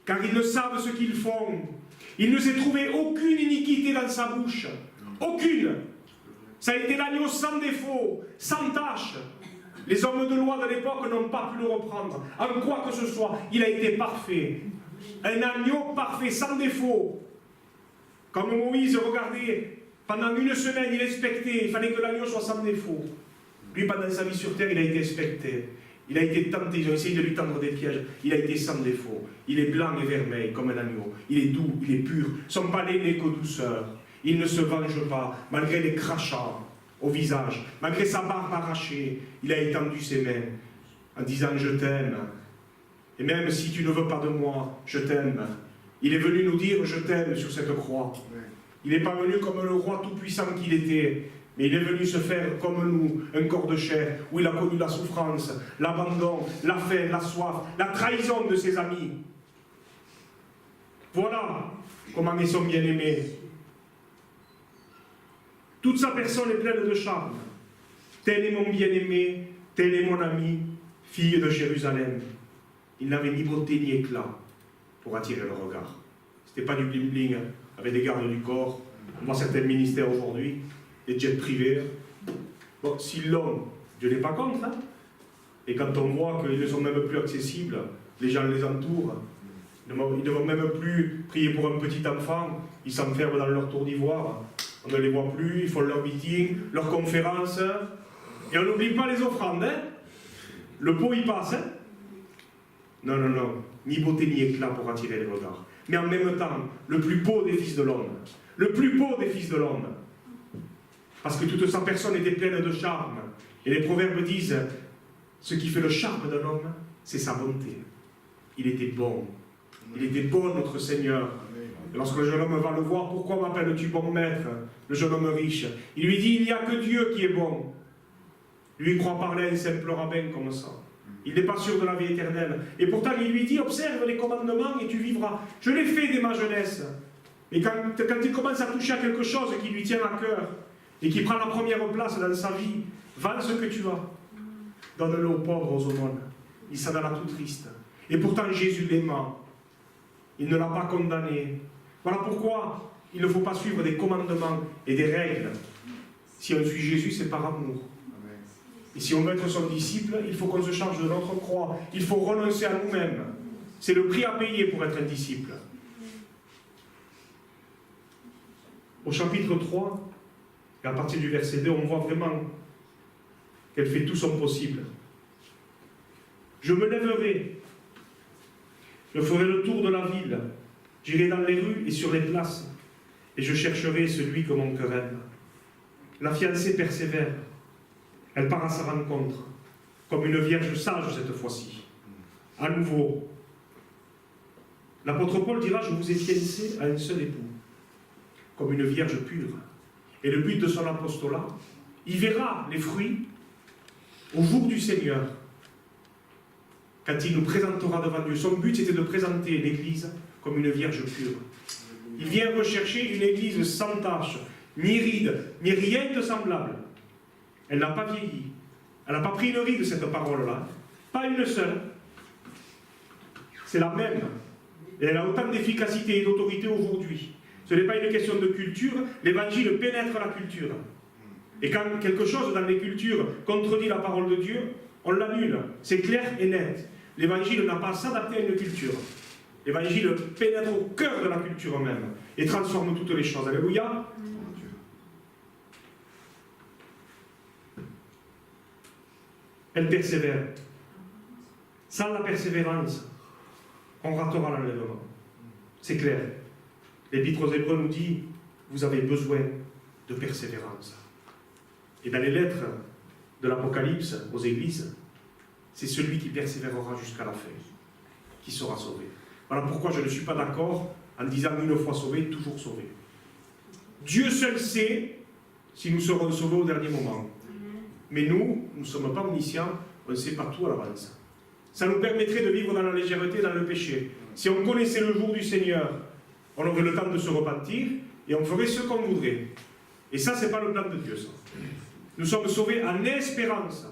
car ils ne savent ce qu'ils font. Il ne s'est trouvé aucune iniquité dans sa bouche. Aucune. Ça a été l'agneau sans défaut, sans tache. Les hommes de loi de l'époque n'ont pas pu le reprendre. En quoi que ce soit, il a été parfait. Un agneau parfait, sans défaut. Comme Moïse, regardez, pendant une semaine, il inspectait, il fallait que l'agneau soit sans défaut. Lui, pendant sa vie sur terre, il a été inspecté. Il a été tenté, ils ont essayé de lui tendre des pièges. Il a été sans défaut. Il est blanc et vermeil comme un agneau. Il est doux, il est pur. Son palais n'est que douceur. Il ne se venge pas, malgré les crachats au visage, malgré sa barbe arrachée. Il a étendu ses mains en disant « Je t'aime. Et même si tu ne veux pas de moi, je t'aime. » Il est venu nous dire « Je t'aime » sur cette croix. Il n'est pas venu comme le roi tout-puissant qu'il était, mais il est venu se faire comme nous, un corps de chair, où il a connu la souffrance, l'abandon, la faim, la soif, la trahison de ses amis. Voilà comment est son bien-aimé. Toute sa personne est pleine de charme. Tel est mon bien-aimé, tel est mon ami, fille de Jérusalem. Il n'avait ni beauté ni éclat pour attirer le regard. Ce n'était pas du bling-bling avec des gardes du corps. On voit certains ministères aujourd'hui, des jets privés. Bon, s'ils l'ont, je n'ai pas contre. Hein. Et quand on voit qu'ils ne sont même plus accessibles, les gens les entourent. Ils ne vont même plus prier pour un petit enfant. Ils s'enferment dans leur tour d'ivoire. On ne les voit plus, ils font leur meeting, leurs conférences. Et on n'oublie pas les offrandes. Hein. Le pot, il passe. Hein. Non, non, non. Ni beauté ni éclat pour attirer les regards. Mais en même temps, le plus beau des fils de l'homme. Le plus beau des fils de l'homme. Parce que toute sa personne était pleine de charme. Et les proverbes disent, ce qui fait le charme d'un homme, c'est sa bonté. Il était bon. Il était bon, notre Seigneur. Et lorsque le jeune homme va le voir, pourquoi m'appelles-tu bon maître? Le jeune homme riche. Il lui dit, il n'y a que Dieu qui est bon. Lui, il croit parler à un simple rabbin comme ça. Il n'est pas sûr de la vie éternelle. Et pourtant, il lui dit, observe les commandements et tu vivras. Je l'ai fait dès ma jeunesse. Et quand il commence à toucher à quelque chose qui lui tient à cœur, et qui prend la première place dans sa vie, vends ce que tu as. Donne-le aux pauvres, aux aumônes. Il s'en alla tout triste. Et pourtant, Jésus l'aima. Il ne l'a pas condamné. Voilà pourquoi il ne faut pas suivre des commandements et des règles. Si on suit Jésus, c'est par amour. Et si on veut être son disciple, il faut qu'on se charge de notre croix. Il faut renoncer à nous-mêmes. C'est le prix à payer pour être un disciple. Au chapitre 3, et à partir du verset 2, on voit vraiment qu'elle fait tout son possible. Je me lèverai, je ferai le tour de la ville, j'irai dans les rues et sur les places, et je chercherai celui que mon cœur aime. La fiancée persévère, elle part à sa rencontre, comme une vierge sage cette fois-ci. À nouveau, l'apôtre Paul dira, je vous ai fiancé à un seul époux, comme une vierge pure. Et le but de son apostolat, il verra les fruits au jour du Seigneur, quand il nous présentera devant Dieu. Son but, c'était de présenter l'Église comme une vierge pure. Il vient rechercher une Église sans tache, ni ride, ni rien de semblable. Elle n'a pas vieilli. Elle n'a pas pris une ride, cette parole-là. Pas une seule. C'est la même. Et elle a autant d'efficacité et d'autorité aujourd'hui. Ce n'est pas une question de culture, l'évangile pénètre la culture. Et quand quelque chose dans les cultures contredit la parole de Dieu, on l'annule. C'est clair et net. L'évangile n'a pas à s'adapter à une culture. L'évangile pénètre au cœur de la culture même et transforme toutes les choses. Alléluia. Elle persévère. Sans la persévérance, on ratera l'enlèvement. C'est clair. L'Épître aux Hébreux nous dit, vous avez besoin de persévérance. Et dans les lettres de l'Apocalypse aux églises, c'est celui qui persévérera jusqu'à la fin qui sera sauvé. Voilà pourquoi je ne suis pas d'accord en disant une fois sauvé, toujours sauvé. Dieu seul sait si nous serons sauvés au dernier moment. Mais nous ne sommes pas omniscients, on ne sait pas tout à l'avance. Ça nous permettrait de vivre dans la légèreté, dans le péché. Si on connaissait le jour du Seigneur, on aurait le temps de se repentir et on ferait ce qu'on voudrait. Et ça, ce n'est pas le plan de Dieu, ça. Nous sommes sauvés en espérance,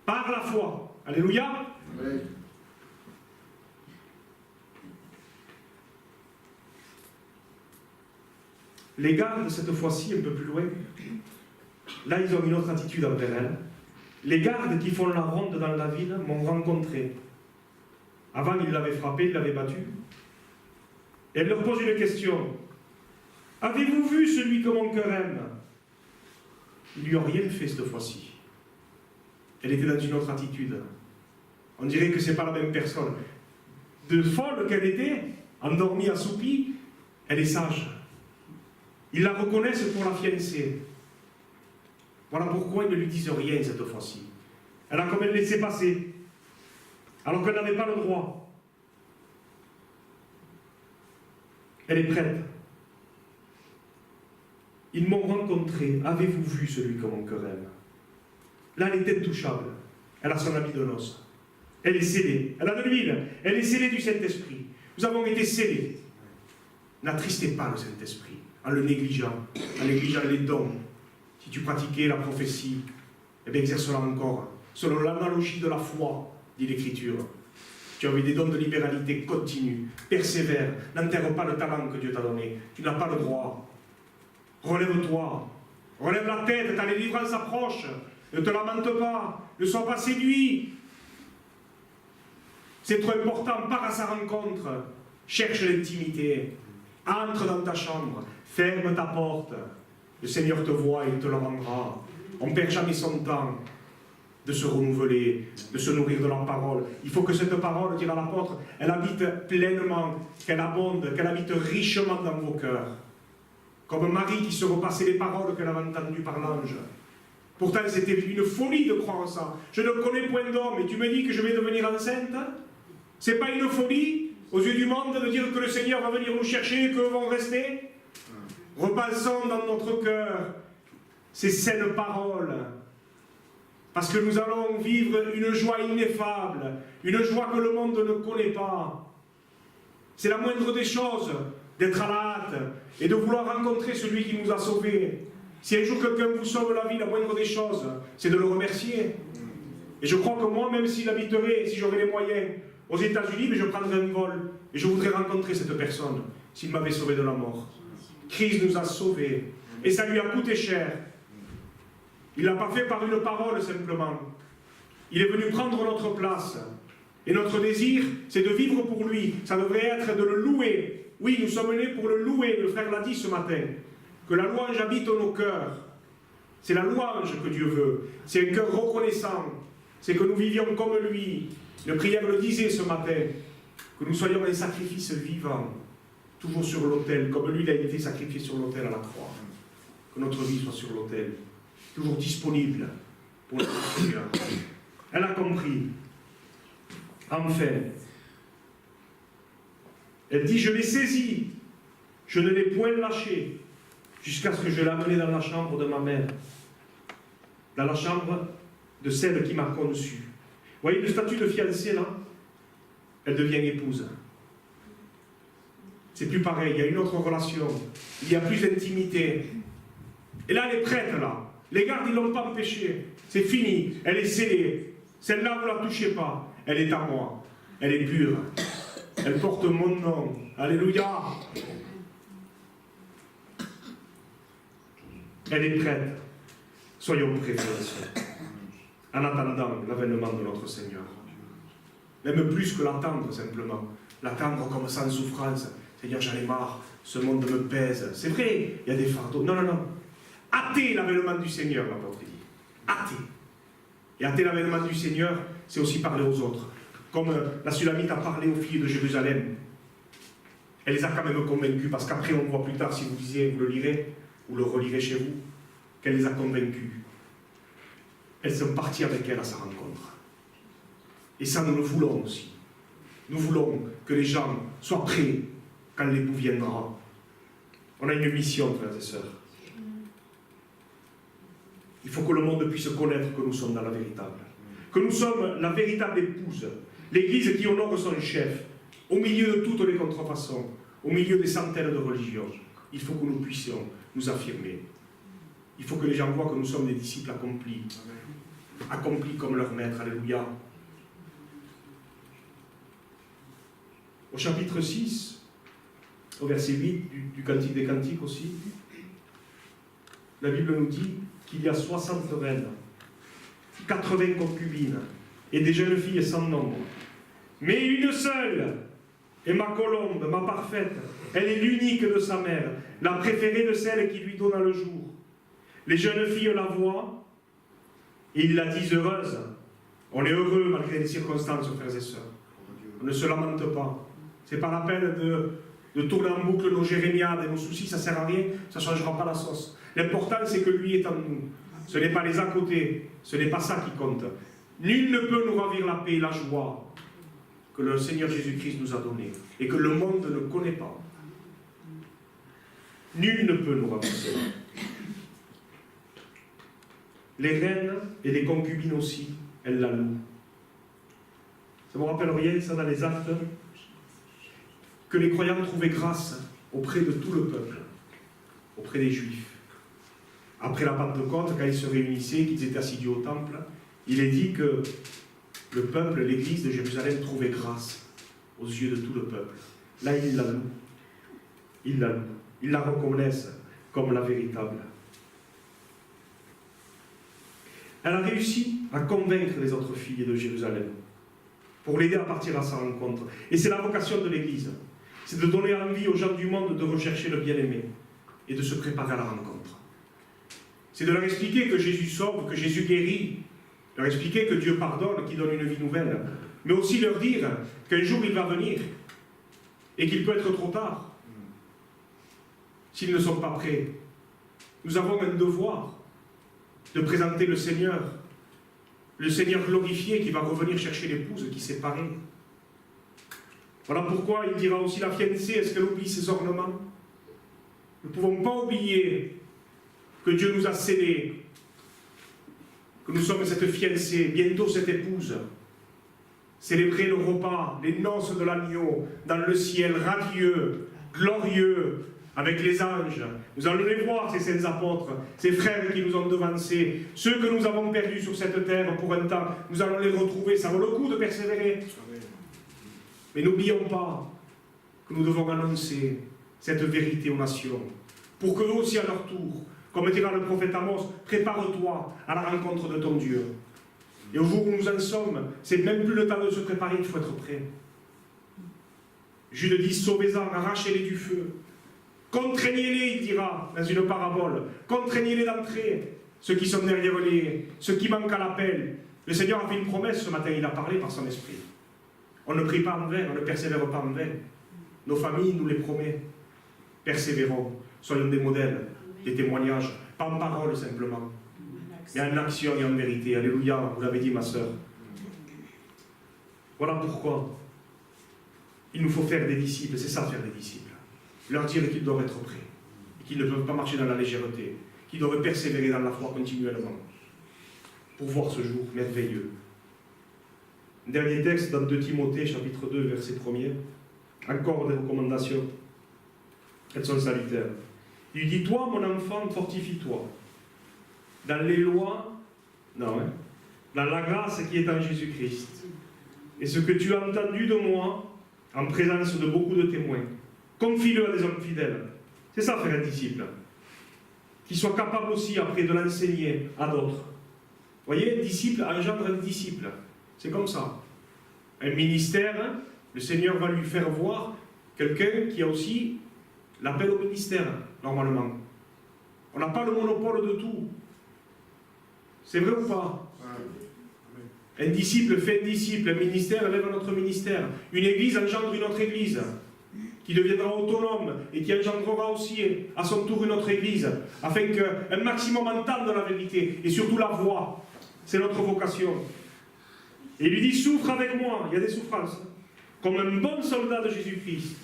par la foi. Alléluia. Oui. Les gardes, cette fois-ci, un peu plus loin, là, ils ont une autre attitude envers elle. Les gardes qui font la ronde dans la ville m'ont rencontré. Avant, ils l'avaient frappé, ils l'avaient battu. Et elle leur pose une question. Avez-vous vu celui que mon cœur aime? Ils lui ont rien fait cette fois-ci. Elle était dans une autre attitude. On dirait que ce n'est pas la même personne. De folle qu'elle était, endormie, assoupie, elle est sage. Ils la reconnaissent pour la fiancée. Voilà pourquoi ils ne lui disent rien cette fois-ci. Elle a comme elle laissé passer, alors qu'elle n'avait pas le droit. Elle est prête. Ils m'ont rencontré. Avez-vous vu celui que mon cœur aime? Là, elle est intouchable. Elle a son habit de noces. Elle est scellée. Elle a de l'huile. Elle est scellée du Saint-Esprit. Nous avons été scellés. N'attristez pas le Saint-Esprit en le négligeant, en négligeant les dons. Si tu pratiquais la prophétie, eh bien exerce-la encore. Selon l'analogie de la foi, dit l'Écriture. Tu as eu des dons de libéralité continue. Persévère. N'enterre pas le talent que Dieu t'a donné. Tu n'as pas le droit. Relève-toi. Relève la tête, ta délivrance approche. Ne te lamente pas. Ne sois pas séduit. C'est trop important. Pars à sa rencontre. Cherche l'intimité. Entre dans ta chambre. Ferme ta porte. Le Seigneur te voit et il te le rendra. On ne perd jamais son temps de se renouveler, de se nourrir de la parole. Il faut que cette parole, dit l'apôtre, elle habite pleinement, qu'elle abonde, qu'elle habite richement dans vos cœurs. Comme Marie qui se repassait les paroles qu'elle avait entendues par l'ange. Pourtant, c'était une folie de croire ça. Je ne connais point d'homme et tu me dis que je vais devenir enceinte? C'est pas une folie, aux yeux du monde, de dire que le Seigneur va venir nous chercher et que nous vont rester? Repassons dans notre cœur ces saines paroles. Parce que nous allons vivre une joie ineffable, une joie que le monde ne connaît pas. C'est la moindre des choses d'être à la hâte et de vouloir rencontrer celui qui nous a sauvés. Si un jour quelqu'un vous sauve la vie, la moindre des choses, c'est de le remercier. Et je crois que moi, même s'il habiterait, si j'aurais les moyens, aux États-Unis, mais je prendrais un vol et je voudrais rencontrer cette personne s'il m'avait sauvé de la mort. Christ nous a sauvés et ça lui a coûté cher. Il ne l'a pas fait par une parole simplement. Il est venu prendre notre place. Et notre désir, c'est de vivre pour lui. Ça devrait être de le louer. Oui, nous sommes nés pour le louer, le frère l'a dit ce matin. Que la louange habite nos cœurs. C'est la louange que Dieu veut. C'est un cœur reconnaissant. C'est que nous vivions comme lui. Le prière le disait ce matin. Que nous soyons un sacrifice vivant. Toujours sur l'autel, comme lui il a été sacrifié sur l'autel à la croix. Que notre vie soit sur l'autel. Toujours disponible pour le Seigneur. Elle a compris. Enfin, elle dit, je l'ai saisi, je ne l'ai point lâché, jusqu'à ce que je l'ai amené dans la chambre de ma mère, dans la chambre de celle qui m'a conçu. Vous voyez le statut de fiancée là? Elle devient épouse. C'est plus pareil, il y a une autre relation, il y a plus d'intimité. Et là, elle est prête là. Les gardes, ils ne l'ont pas empêchée. C'est fini. Elle est scellée. Celle-là, vous ne la touchez pas. elle est à moi, elle est pure, elle porte mon nom. Alléluia. Elle est prête. Soyons prêts, frères et sœurs, en attendant l'avènement de notre Seigneur. Même plus que l'attendre simplement. L'attendre comme sans souffrance. Seigneur, j'en ai marre, ce monde me pèse. C'est vrai, il y a des fardeaux. Non, non, non. Hâtez l'avènement du Seigneur, l'apôtre dit. Hâtez. Et hâter l'avènement du Seigneur, c'est aussi parler aux autres. Comme la Sulamite a parlé aux filles de Jérusalem. Elle les a quand même convaincus, parce qu'après on voit plus tard, si vous lisez, vous le lirez, ou le relirez chez vous, qu'elle les a convaincus. Elles sont parties avec elle à sa rencontre. Et ça, nous le voulons aussi. Nous voulons que les gens soient prêts quand l'époux viendra. On a une mission, frères et sœurs. Il faut que le monde puisse connaître que nous sommes dans la véritable. Que nous sommes la véritable épouse. L'Église qui honore son chef, au milieu de toutes les contrefaçons, au milieu des centaines de religions. Il faut que nous puissions nous affirmer. Il faut que les gens voient que nous sommes des disciples accomplis. Accomplis comme leur maître. Alléluia. Au chapitre 6, au verset 8 du Cantique des Cantiques aussi, la Bible nous dit qu'il y a 60 reines, 80 concubines et des jeunes filles sans nombre. Mais une seule est ma colombe, ma parfaite. Elle est l'unique de sa mère, la préférée de celle qui lui donna le jour. Les jeunes filles la voient et ils la disent heureuse. On est heureux malgré les circonstances, frères et sœurs. On ne se lamente pas. Ce n'est pas la peine de tourner en boucle nos jérémiades et nos soucis, ça ne sert à rien, ça ne changera pas la sauce. L'important, c'est que lui est en nous. Ce n'est pas les à côté, ce n'est pas ça qui compte. Nul ne peut nous ravir la paix et la joie que le Seigneur Jésus-Christ nous a donnée et que le monde ne connaît pas. Nul ne peut nous ravir cela. Les reines et les concubines aussi, elles la louent. Ça me rappelle rien, ça, dans les actes, que les croyants trouvaient grâce auprès de tout le peuple, auprès des Juifs. Après la Pentecôte, quand ils se réunissaient, qu'ils étaient assidus au temple, il est dit que le peuple, l'Église de Jérusalem, trouvait grâce aux yeux de tout le peuple. Là, ils la louent. Ils la louent. Ils la reconnaissent comme la véritable. Elle a réussi à convaincre les autres filles de Jérusalem pour l'aider à partir à sa rencontre. Et c'est la vocation de l'Église. C'est de donner envie aux gens du monde de rechercher le bien-aimé et de se préparer à la rencontre. C'est de leur expliquer que Jésus sauve, que Jésus guérit, leur expliquer que Dieu pardonne, qu'il donne une vie nouvelle, mais aussi leur dire qu'un jour il va venir et qu'il peut être trop tard s'ils ne sont pas prêts. Nous avons un devoir de présenter le Seigneur glorifié qui va revenir chercher l'épouse qui s'est parée. Voilà pourquoi il dira aussi la fiancée, est-ce qu'elle oublie ses ornements? Nous ne pouvons pas oublier que Dieu nous a scellés, que nous sommes cette fiancée, bientôt cette épouse. Célébrer le repas, les noces de l'agneau, dans le ciel radieux, glorieux, avec les anges. Nous allons les voir, ces saints apôtres, ces frères qui nous ont devancés, ceux que nous avons perdus sur cette terre pour un temps, nous allons les retrouver, ça vaut le coup de persévérer. Mais n'oublions pas que nous devons annoncer cette vérité aux nations, pour qu'eux aussi à leur tour, comme dira le prophète Amos, prépare-toi à la rencontre de ton Dieu. Et au jour où nous en sommes, c'est même plus le temps de se préparer, il faut être prêt. Jude dit, sauvez-en, arrachez-les du feu. Contraignez-les, il dira, dans une parabole. Contraignez-les d'entrer, ceux qui sont derrière ceux qui manquent à l'appel. Le Seigneur a fait une promesse ce matin, il a parlé par son esprit. On ne prie pas en vain, on ne persévère pas en vain. Nos familles nous les promettent. Persévérons, soyons des modèles, des témoignages, pas en parole simplement, mais en action et en vérité. Alléluia, vous l'avez dit ma sœur. Voilà pourquoi il nous faut faire des disciples, c'est ça faire des disciples. Leur dire qu'ils doivent être prêts, et qu'ils ne peuvent pas marcher dans la légèreté, qu'ils doivent persévérer dans la foi continuellement, pour voir ce jour merveilleux. Dernier texte dans 2 Timothée, chapitre 2, verset 1er. Encore des recommandations. Elles sont salutaires. Il dit, toi, mon enfant, fortifie-toi. Dans les lois, non, hein, dans la grâce qui est en Jésus-Christ. et ce que tu as entendu de moi, en présence de beaucoup de témoins, confie-le à des hommes fidèles. C'est ça, faire un disciple. Qui soit capable aussi, après, de l'enseigner à d'autres. Vous voyez, disciple engendre un disciple. C'est comme ça. Un ministère, le Seigneur va lui faire voir quelqu'un qui a aussi l'appel au ministère, normalement. On n'a pas le monopole de tout. C'est vrai ou pas? Un disciple fait un disciple, un ministère lève un autre ministère. Une église engendre une autre église, qui deviendra autonome et qui engendrera aussi à son tour une autre église, afin qu'un maximum entende la vérité et surtout la voix. C'est notre vocation. Et il lui dit, souffre avec moi, il y a des souffrances, comme un bon soldat de Jésus-Christ.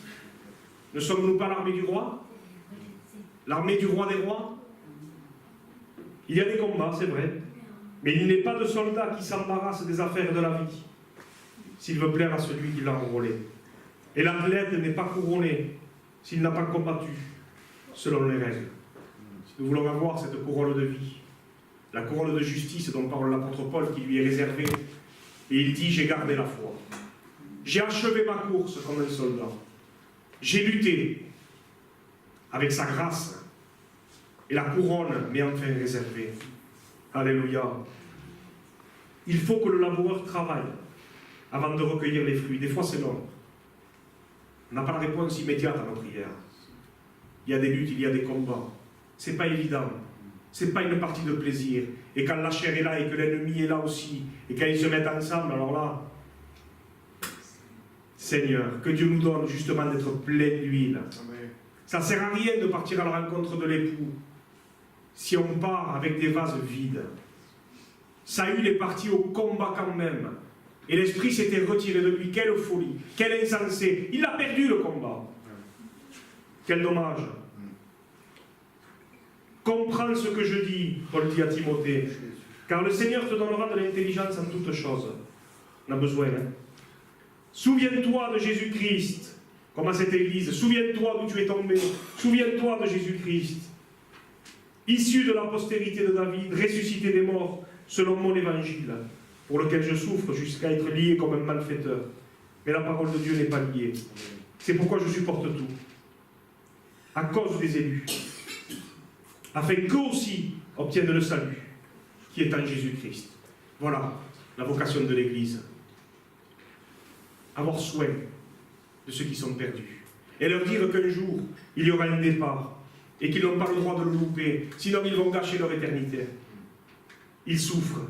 Ne sommes-nous pas l'armée du roi? L'armée du roi des rois? Il y a des combats, c'est vrai, mais il n'est pas de soldat qui s'embarrasse des affaires de la vie, s'il veut plaire à celui qui l'a enrôlé. Et l'athlète n'est pas couronné s'il n'a pas combattu selon les règles. Si nous voulons avoir cette couronne de vie, la couronne de justice dont parle l'apôtre Paul qui lui est réservée, et il dit, j'ai gardé la foi. J'ai achevé ma course comme un soldat. J'ai lutté avec sa grâce. Et la couronne m'est enfin réservée. Alléluia. Il faut que le laboureur travaille avant de recueillir les fruits. Des fois, c'est long. On n'a pas la réponse immédiate à nos prières. Il y a des luttes, il y a des combats. Ce n'est pas évident. Ce n'est pas une partie de plaisir. Et quand la chair est là et que l'ennemi est là aussi, et quand ils se mettent ensemble, alors là, Seigneur, que Dieu nous donne justement d'être plein d'huile. Ça ne sert à rien de partir à la rencontre de l'époux si on part avec des vases vides. Saül est parti au combat quand même. Et l'esprit s'était retiré de lui. Quelle folie, quel insensé. Il a perdu le combat. Quel dommage. Comprends ce que je dis, Paul dit à Timothée, car le Seigneur te donnera de l'intelligence en toutes choses. On a besoin, hein? Souviens-toi de Jésus-Christ, comme à cette église. Souviens-toi d'où tu es tombé. Souviens-toi de Jésus-Christ, issu de la postérité de David, ressuscité des morts, selon mon évangile, pour lequel je souffre jusqu'à être lié comme un malfaiteur. Mais la parole de Dieu n'est pas liée. C'est pourquoi je supporte tout. À cause des élus. Afin qu'eux aussi obtiennent le salut, qui est en Jésus-Christ. Voilà la vocation de l'Église. Avoir soin de ceux qui sont perdus. Et leur dire qu'un jour, il y aura un départ, et qu'ils n'ont pas le droit de le louper, sinon ils vont gâcher leur éternité. Ils souffrent.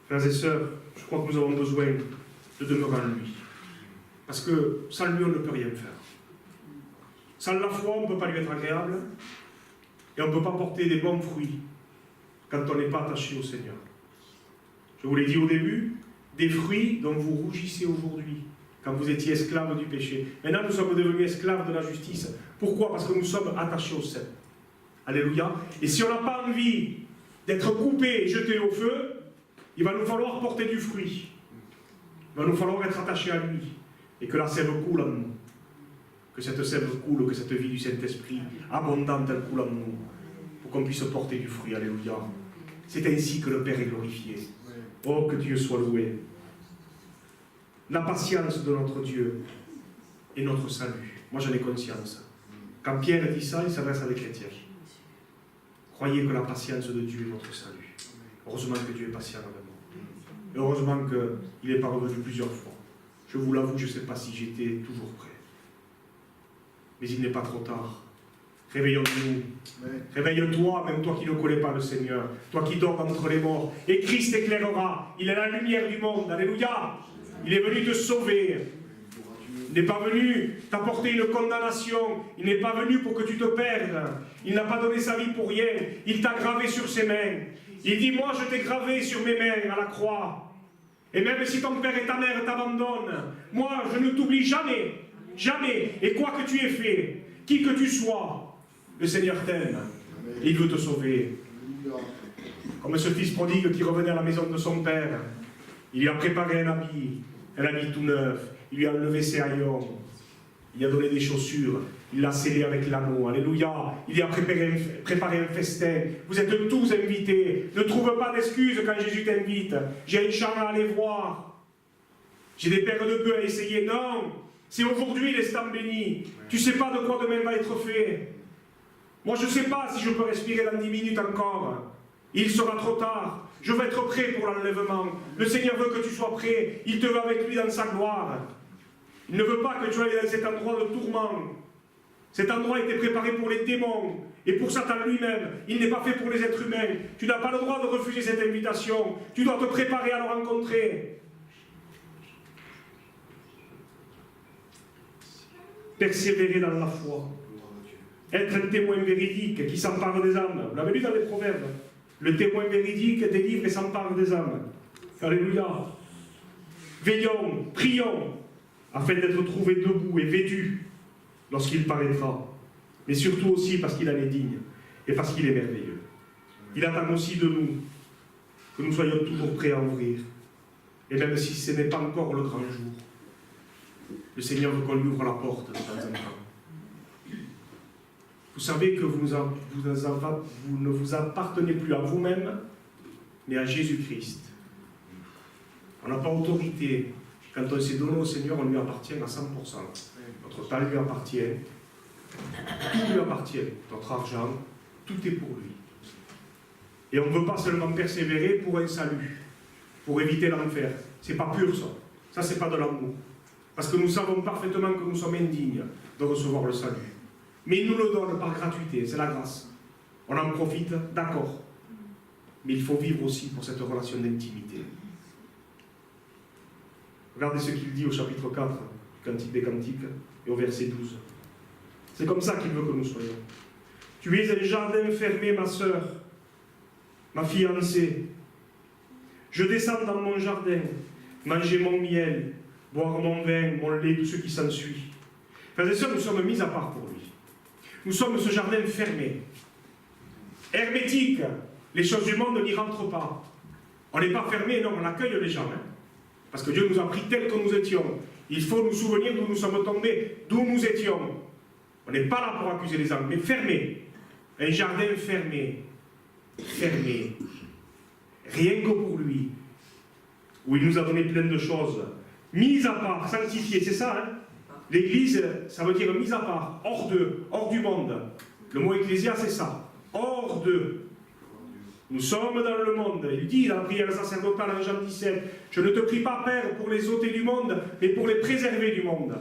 Frères et sœurs, je crois que nous avons besoin de demeurer en lui. Parce que sans lui, on ne peut rien faire. Sans la foi, on ne peut pas lui être agréable, et on ne peut pas porter des bons fruits quand on n'est pas attaché au Seigneur. Je vous l'ai dit au début, des fruits dont vous rougissez aujourd'hui, quand vous étiez esclaves du péché. Maintenant, nous sommes devenus esclaves de la justice. Pourquoi? Parce que nous sommes attachés au Seigneur. Alléluia. Et si on n'a pas envie d'être coupé et jeté au feu, il va nous falloir porter du fruit. Il va nous falloir être attachés à lui. Et que la sève coule en nous. Que cette sève coule, que cette vie du Saint-Esprit abondante elle coule en nous. Pour qu'on puisse porter du fruit. Alléluia. C'est ainsi que le Père est glorifié. Oh, que Dieu soit loué. La patience de notre Dieu est notre salut. Moi, j'en ai conscience. Quand Pierre dit ça, il s'adresse à des chrétiens. Croyez que la patience de Dieu est notre salut. Heureusement que Dieu est patient avec nous. Heureusement qu'il n'est pas revenu plusieurs fois. Je vous l'avoue, je ne sais pas si j'étais toujours prêt. Mais il n'est pas trop tard. Réveillons-nous. Réveille-toi, même toi qui ne connais pas le Seigneur. Toi qui dors entre les morts. Et Christ éclairera. Il est la lumière du monde. Alléluia. Il est venu te sauver. Il n'est pas venu t'apporter une condamnation. Il n'est pas venu pour que tu te perdes. Il n'a pas donné sa vie pour rien. Il t'a gravé sur ses mains. Il dit, moi je t'ai gravé sur mes mains à la croix. Et même si ton père et ta mère t'abandonnent, moi je ne t'oublie jamais. Jamais. Et quoi que tu aies fait, qui que tu sois, le Seigneur t'aime. Et il veut te sauver. Comme ce fils prodigue qui revenait à la maison de son père. Il lui a préparé un habit tout neuf. Il lui a enlevé ses haillons. Il a donné des chaussures, il l'a scellé avec l'anneau, alléluia. Il y a préparé un festin. Vous êtes tous invités. Ne trouve pas d'excuses quand Jésus t'invite. J'ai une chambre à aller voir. J'ai des paires de bœufs à essayer. Non, c'est aujourd'hui l'instant béni. Tu ne sais pas de quoi demain va être fait. Moi, je ne sais pas si je peux respirer dans 10 minutes encore. Il sera trop tard. Je veux être prêt pour l'enlèvement. Le Seigneur veut que tu sois prêt. Il te veut avec lui dans sa gloire. Il ne veut pas que tu ailles dans cet endroit de tourment. Cet endroit a été préparé pour les démons et pour Satan lui-même. Il n'est pas fait pour les êtres humains. Tu n'as pas le droit de refuser cette invitation. Tu dois te préparer à le rencontrer. Persévérer dans la foi. Être un témoin véridique qui s'empare des âmes. Vous l'avez lu dans les Proverbes. Le témoin véridique délivre et s'empare des âmes. Alléluia. Veillons, prions, afin d'être trouvés debout et vêtus lorsqu'il paraîtra. Mais surtout aussi parce qu'il en est digne et parce qu'il est merveilleux. Il attend aussi de nous que nous soyons toujours prêts à ouvrir. Et même si ce n'est pas encore le grand jour, le Seigneur veut qu'on lui ouvre la porte de temps en temps. Vous savez que vous ne vous appartenez plus à vous-même, mais à Jésus-Christ. On n'a pas autorité. Quand on s'est donné au Seigneur, on lui appartient à 100%. Notre temps lui appartient. Tout lui appartient. Notre argent, tout est pour lui. Et on ne veut pas seulement persévérer pour un salut, pour éviter l'enfer. C'est pas pur ça. Ça, c'est pas de l'amour. Parce que nous savons parfaitement que nous sommes indignes de recevoir le salut. Mais il nous le donne par gratuité, c'est la grâce. On en profite, d'accord. Mais il faut vivre aussi pour cette relation d'intimité. Regardez ce qu'il dit au chapitre 4, du Cantique des Cantiques, et au verset 12. C'est comme ça qu'il veut que nous soyons. Tu es un jardin fermé, ma sœur, ma fiancée. Je descends dans mon jardin, manger mon miel, boire mon vin, mon lait, tout ce qui s'ensuit. Frères et sœurs, nous sommes mis à part pour lui. Nous sommes ce jardin fermé, hermétique. Les choses du monde n'y rentrent pas. On n'est pas fermé, non, on accueille les gens. Parce que Dieu nous a pris tels que nous étions. Il faut nous souvenir d'où nous sommes tombés, d'où nous étions. On n'est pas là pour accuser les hommes, mais fermé. Un jardin fermé. Fermé. Rien que pour lui. Où il nous a donné plein de choses. Mis à part, sanctifié, c'est ça, hein? L'église, ça veut dire mise à part, hors d'eux, hors du monde. Le mot ecclésia, c'est ça. Hors d'eux. Nous sommes dans le monde. Il dit dans la prière sacerdotale en Jean 17, je ne te prie pas, Père, pour les ôter du monde, mais pour les préserver du monde.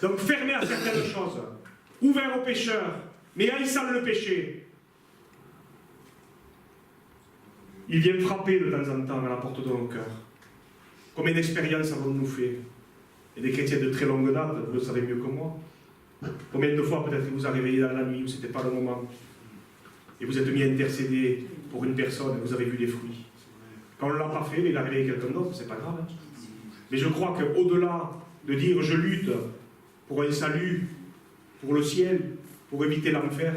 Donc fermé à certaines choses. Ouvert aux pécheurs, mais haïssant le péché. Il vient frapper de temps en temps à la porte de nos cœurs. Combien d'expériences avons-nous fait? Et des chrétiens de très longue date, vous le savez mieux que moi. Combien de fois peut-être vous avez réveillé dans la nuit où ce n'était pas le moment, et vous êtes mis à intercéder pour une personne et vous avez vu les fruits. Quand on ne l'a pas fait, mais il a réveillé quelqu'un d'autre, c'est pas grave. Mais je crois qu'au-delà de dire je lutte pour un salut, pour le ciel, pour éviter l'enfer,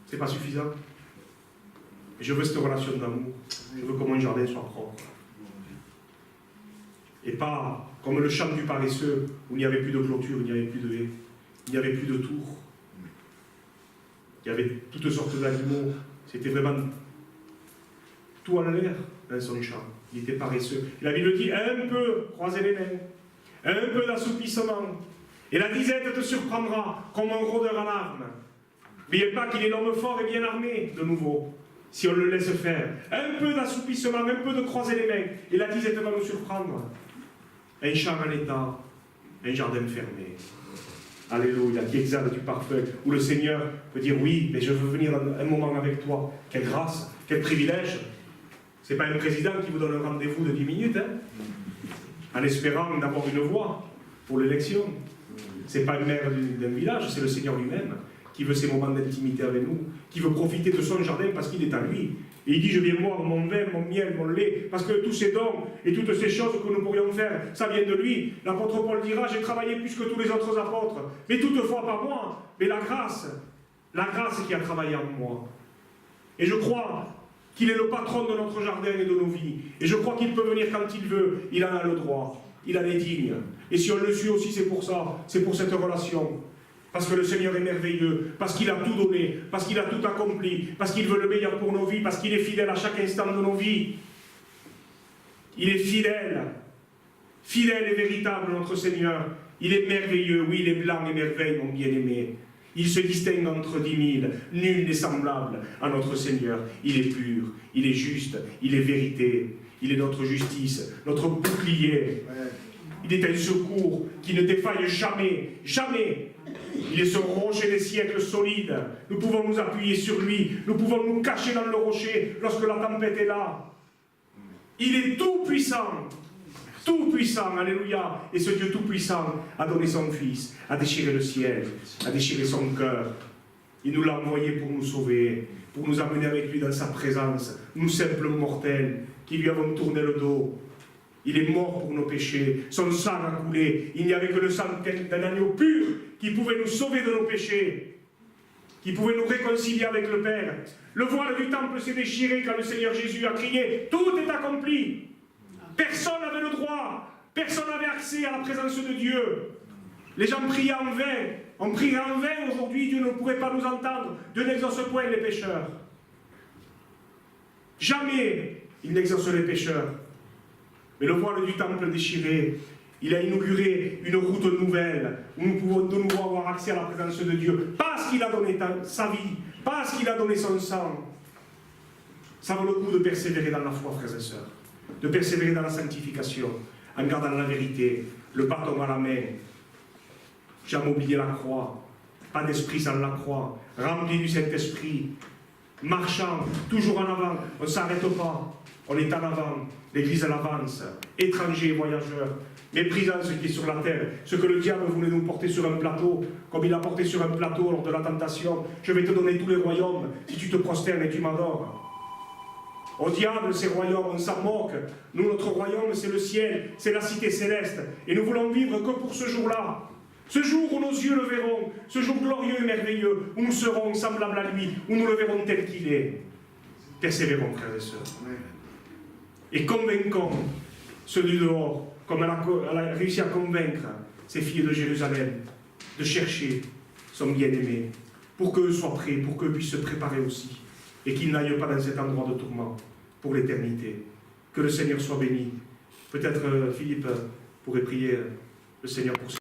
c'est pas suffisant. Et je veux cette relation d'amour. Je veux que mon jardin soit propre. Et pas comme le champ du paresseux, où il n'y avait plus de clôture, il n'y avait plus de haies, il n'y avait plus de tours. Il y avait toutes sortes d'animaux. C'était vraiment tout en l'air dans son champ. Il était paresseux. Et la Bible dit, un peu, croisez les mains, un peu d'assoupissement. Et la disette te surprendra comme un rôdeur à l'arme. N'oubliez pas qu'il est l'homme fort et bien armé, de nouveau, si on le laisse faire. Un peu d'assoupissement, un peu de croiser les mains. Et la disette va nous surprendre. Un champ en état, un jardin fermé. Alléluia, qui exhale du parfum, où le Seigneur peut dire oui, mais je veux venir un moment avec toi. Quelle grâce, quel privilège. Ce n'est pas un président qui vous donne un rendez-vous de 10 minutes, en espérant d'avoir une voix pour l'élection. Ce n'est pas le maire d'un village, c'est le Seigneur lui-même qui veut ces moments d'intimité avec nous, qui veut profiter de son jardin parce qu'il est à lui. Et il dit, je viens boire mon vin, mon miel, mon lait, parce que tous ces dons et toutes ces choses que nous pourrions faire, ça vient de lui. L'apôtre Paul dira, j'ai travaillé plus que tous les autres apôtres, mais toutefois pas moi, mais la grâce qui a travaillé en moi. Et je crois qu'il est le patron de notre jardin et de nos vies. Et je crois qu'il peut venir quand il veut, il en a le droit. il en est digne. Et si on le suit aussi, c'est pour ça, c'est pour cette relation. Parce que le Seigneur est merveilleux, parce qu'il a tout donné, parce qu'il a tout accompli, parce qu'il veut le meilleur pour nos vies, parce qu'il est fidèle à chaque instant de nos vies. Il est fidèle, fidèle et véritable, notre Seigneur. Il est merveilleux, oui, il est blanc et merveille, mon bien-aimé. Il se distingue entre 10 000, nul n'est semblable à notre Seigneur. Il est pur, il est juste, il est vérité, il est notre justice, notre bouclier. Il est un secours qui ne défaille jamais, jamais. Il est ce rocher des siècles solide. Nous pouvons nous appuyer sur lui, nous pouvons nous cacher dans le rocher lorsque la tempête est là. Il est tout puissant. Tout puissant, alléluia. Et ce Dieu tout puissant a donné son Fils, a déchiré le ciel, a déchiré son cœur. Il nous l'a envoyé pour nous sauver, pour nous amener avec lui dans sa présence, nous simples mortels qui lui avons tourné le dos. Il est mort pour nos péchés, son sang a coulé. Il n'y avait que le sang d'un agneau pur qui pouvait nous sauver de nos péchés, qui pouvait nous réconcilier avec le Père. Le voile du temple s'est déchiré quand le Seigneur Jésus a crié « Tout est accompli !» Personne n'avait le droit, personne n'avait accès à la présence de Dieu. Les gens priaient en vain. On prierait en vain aujourd'hui, Dieu ne pourrait pas nous entendre. Dieu n'exauce point les pécheurs. Jamais il n'exauce les pécheurs. Mais le voile du temple déchiré, il a inauguré une route nouvelle où nous pouvons de nouveau avoir accès à la présence de Dieu. Parce qu'il a donné sa vie, parce qu'il a donné son sang. Ça vaut le coup de persévérer dans la foi, frères et sœurs. De persévérer dans la sanctification, en gardant la vérité, le bâton à la main. Jamais oublier la croix, pas d'esprit sans la croix, rempli du Saint-Esprit, marchant, toujours en avant, on ne s'arrête pas, on est en avant, l'Église l'avance, étrangers, voyageurs, méprisant ce qui est sur la terre, ce que le diable voulait nous porter sur un plateau, comme il a porté sur un plateau lors de la tentation. Je vais te donner tous les royaumes si tu te prosternes et tu m'adores. Au diable, ces royaumes, on s'en moque. Nous, notre royaume, c'est le ciel, c'est la cité céleste. Et nous voulons vivre que pour ce jour-là. Ce jour où nos yeux le verront, ce jour glorieux et merveilleux, où nous serons semblables à lui, où nous le verrons tel qu'il est. Persévérons, frères et sœurs. Et convainquons ceux du dehors, comme elle a réussi à convaincre ces filles de Jérusalem, de chercher son bien-aimé, pour qu'eux soient prêts, pour qu'eux puissent se préparer aussi, et qu'ils n'aillent pas dans cet endroit de tourment pour l'éternité. Que le Seigneur soit béni. Peut-être Philippe pourrait prier le Seigneur pour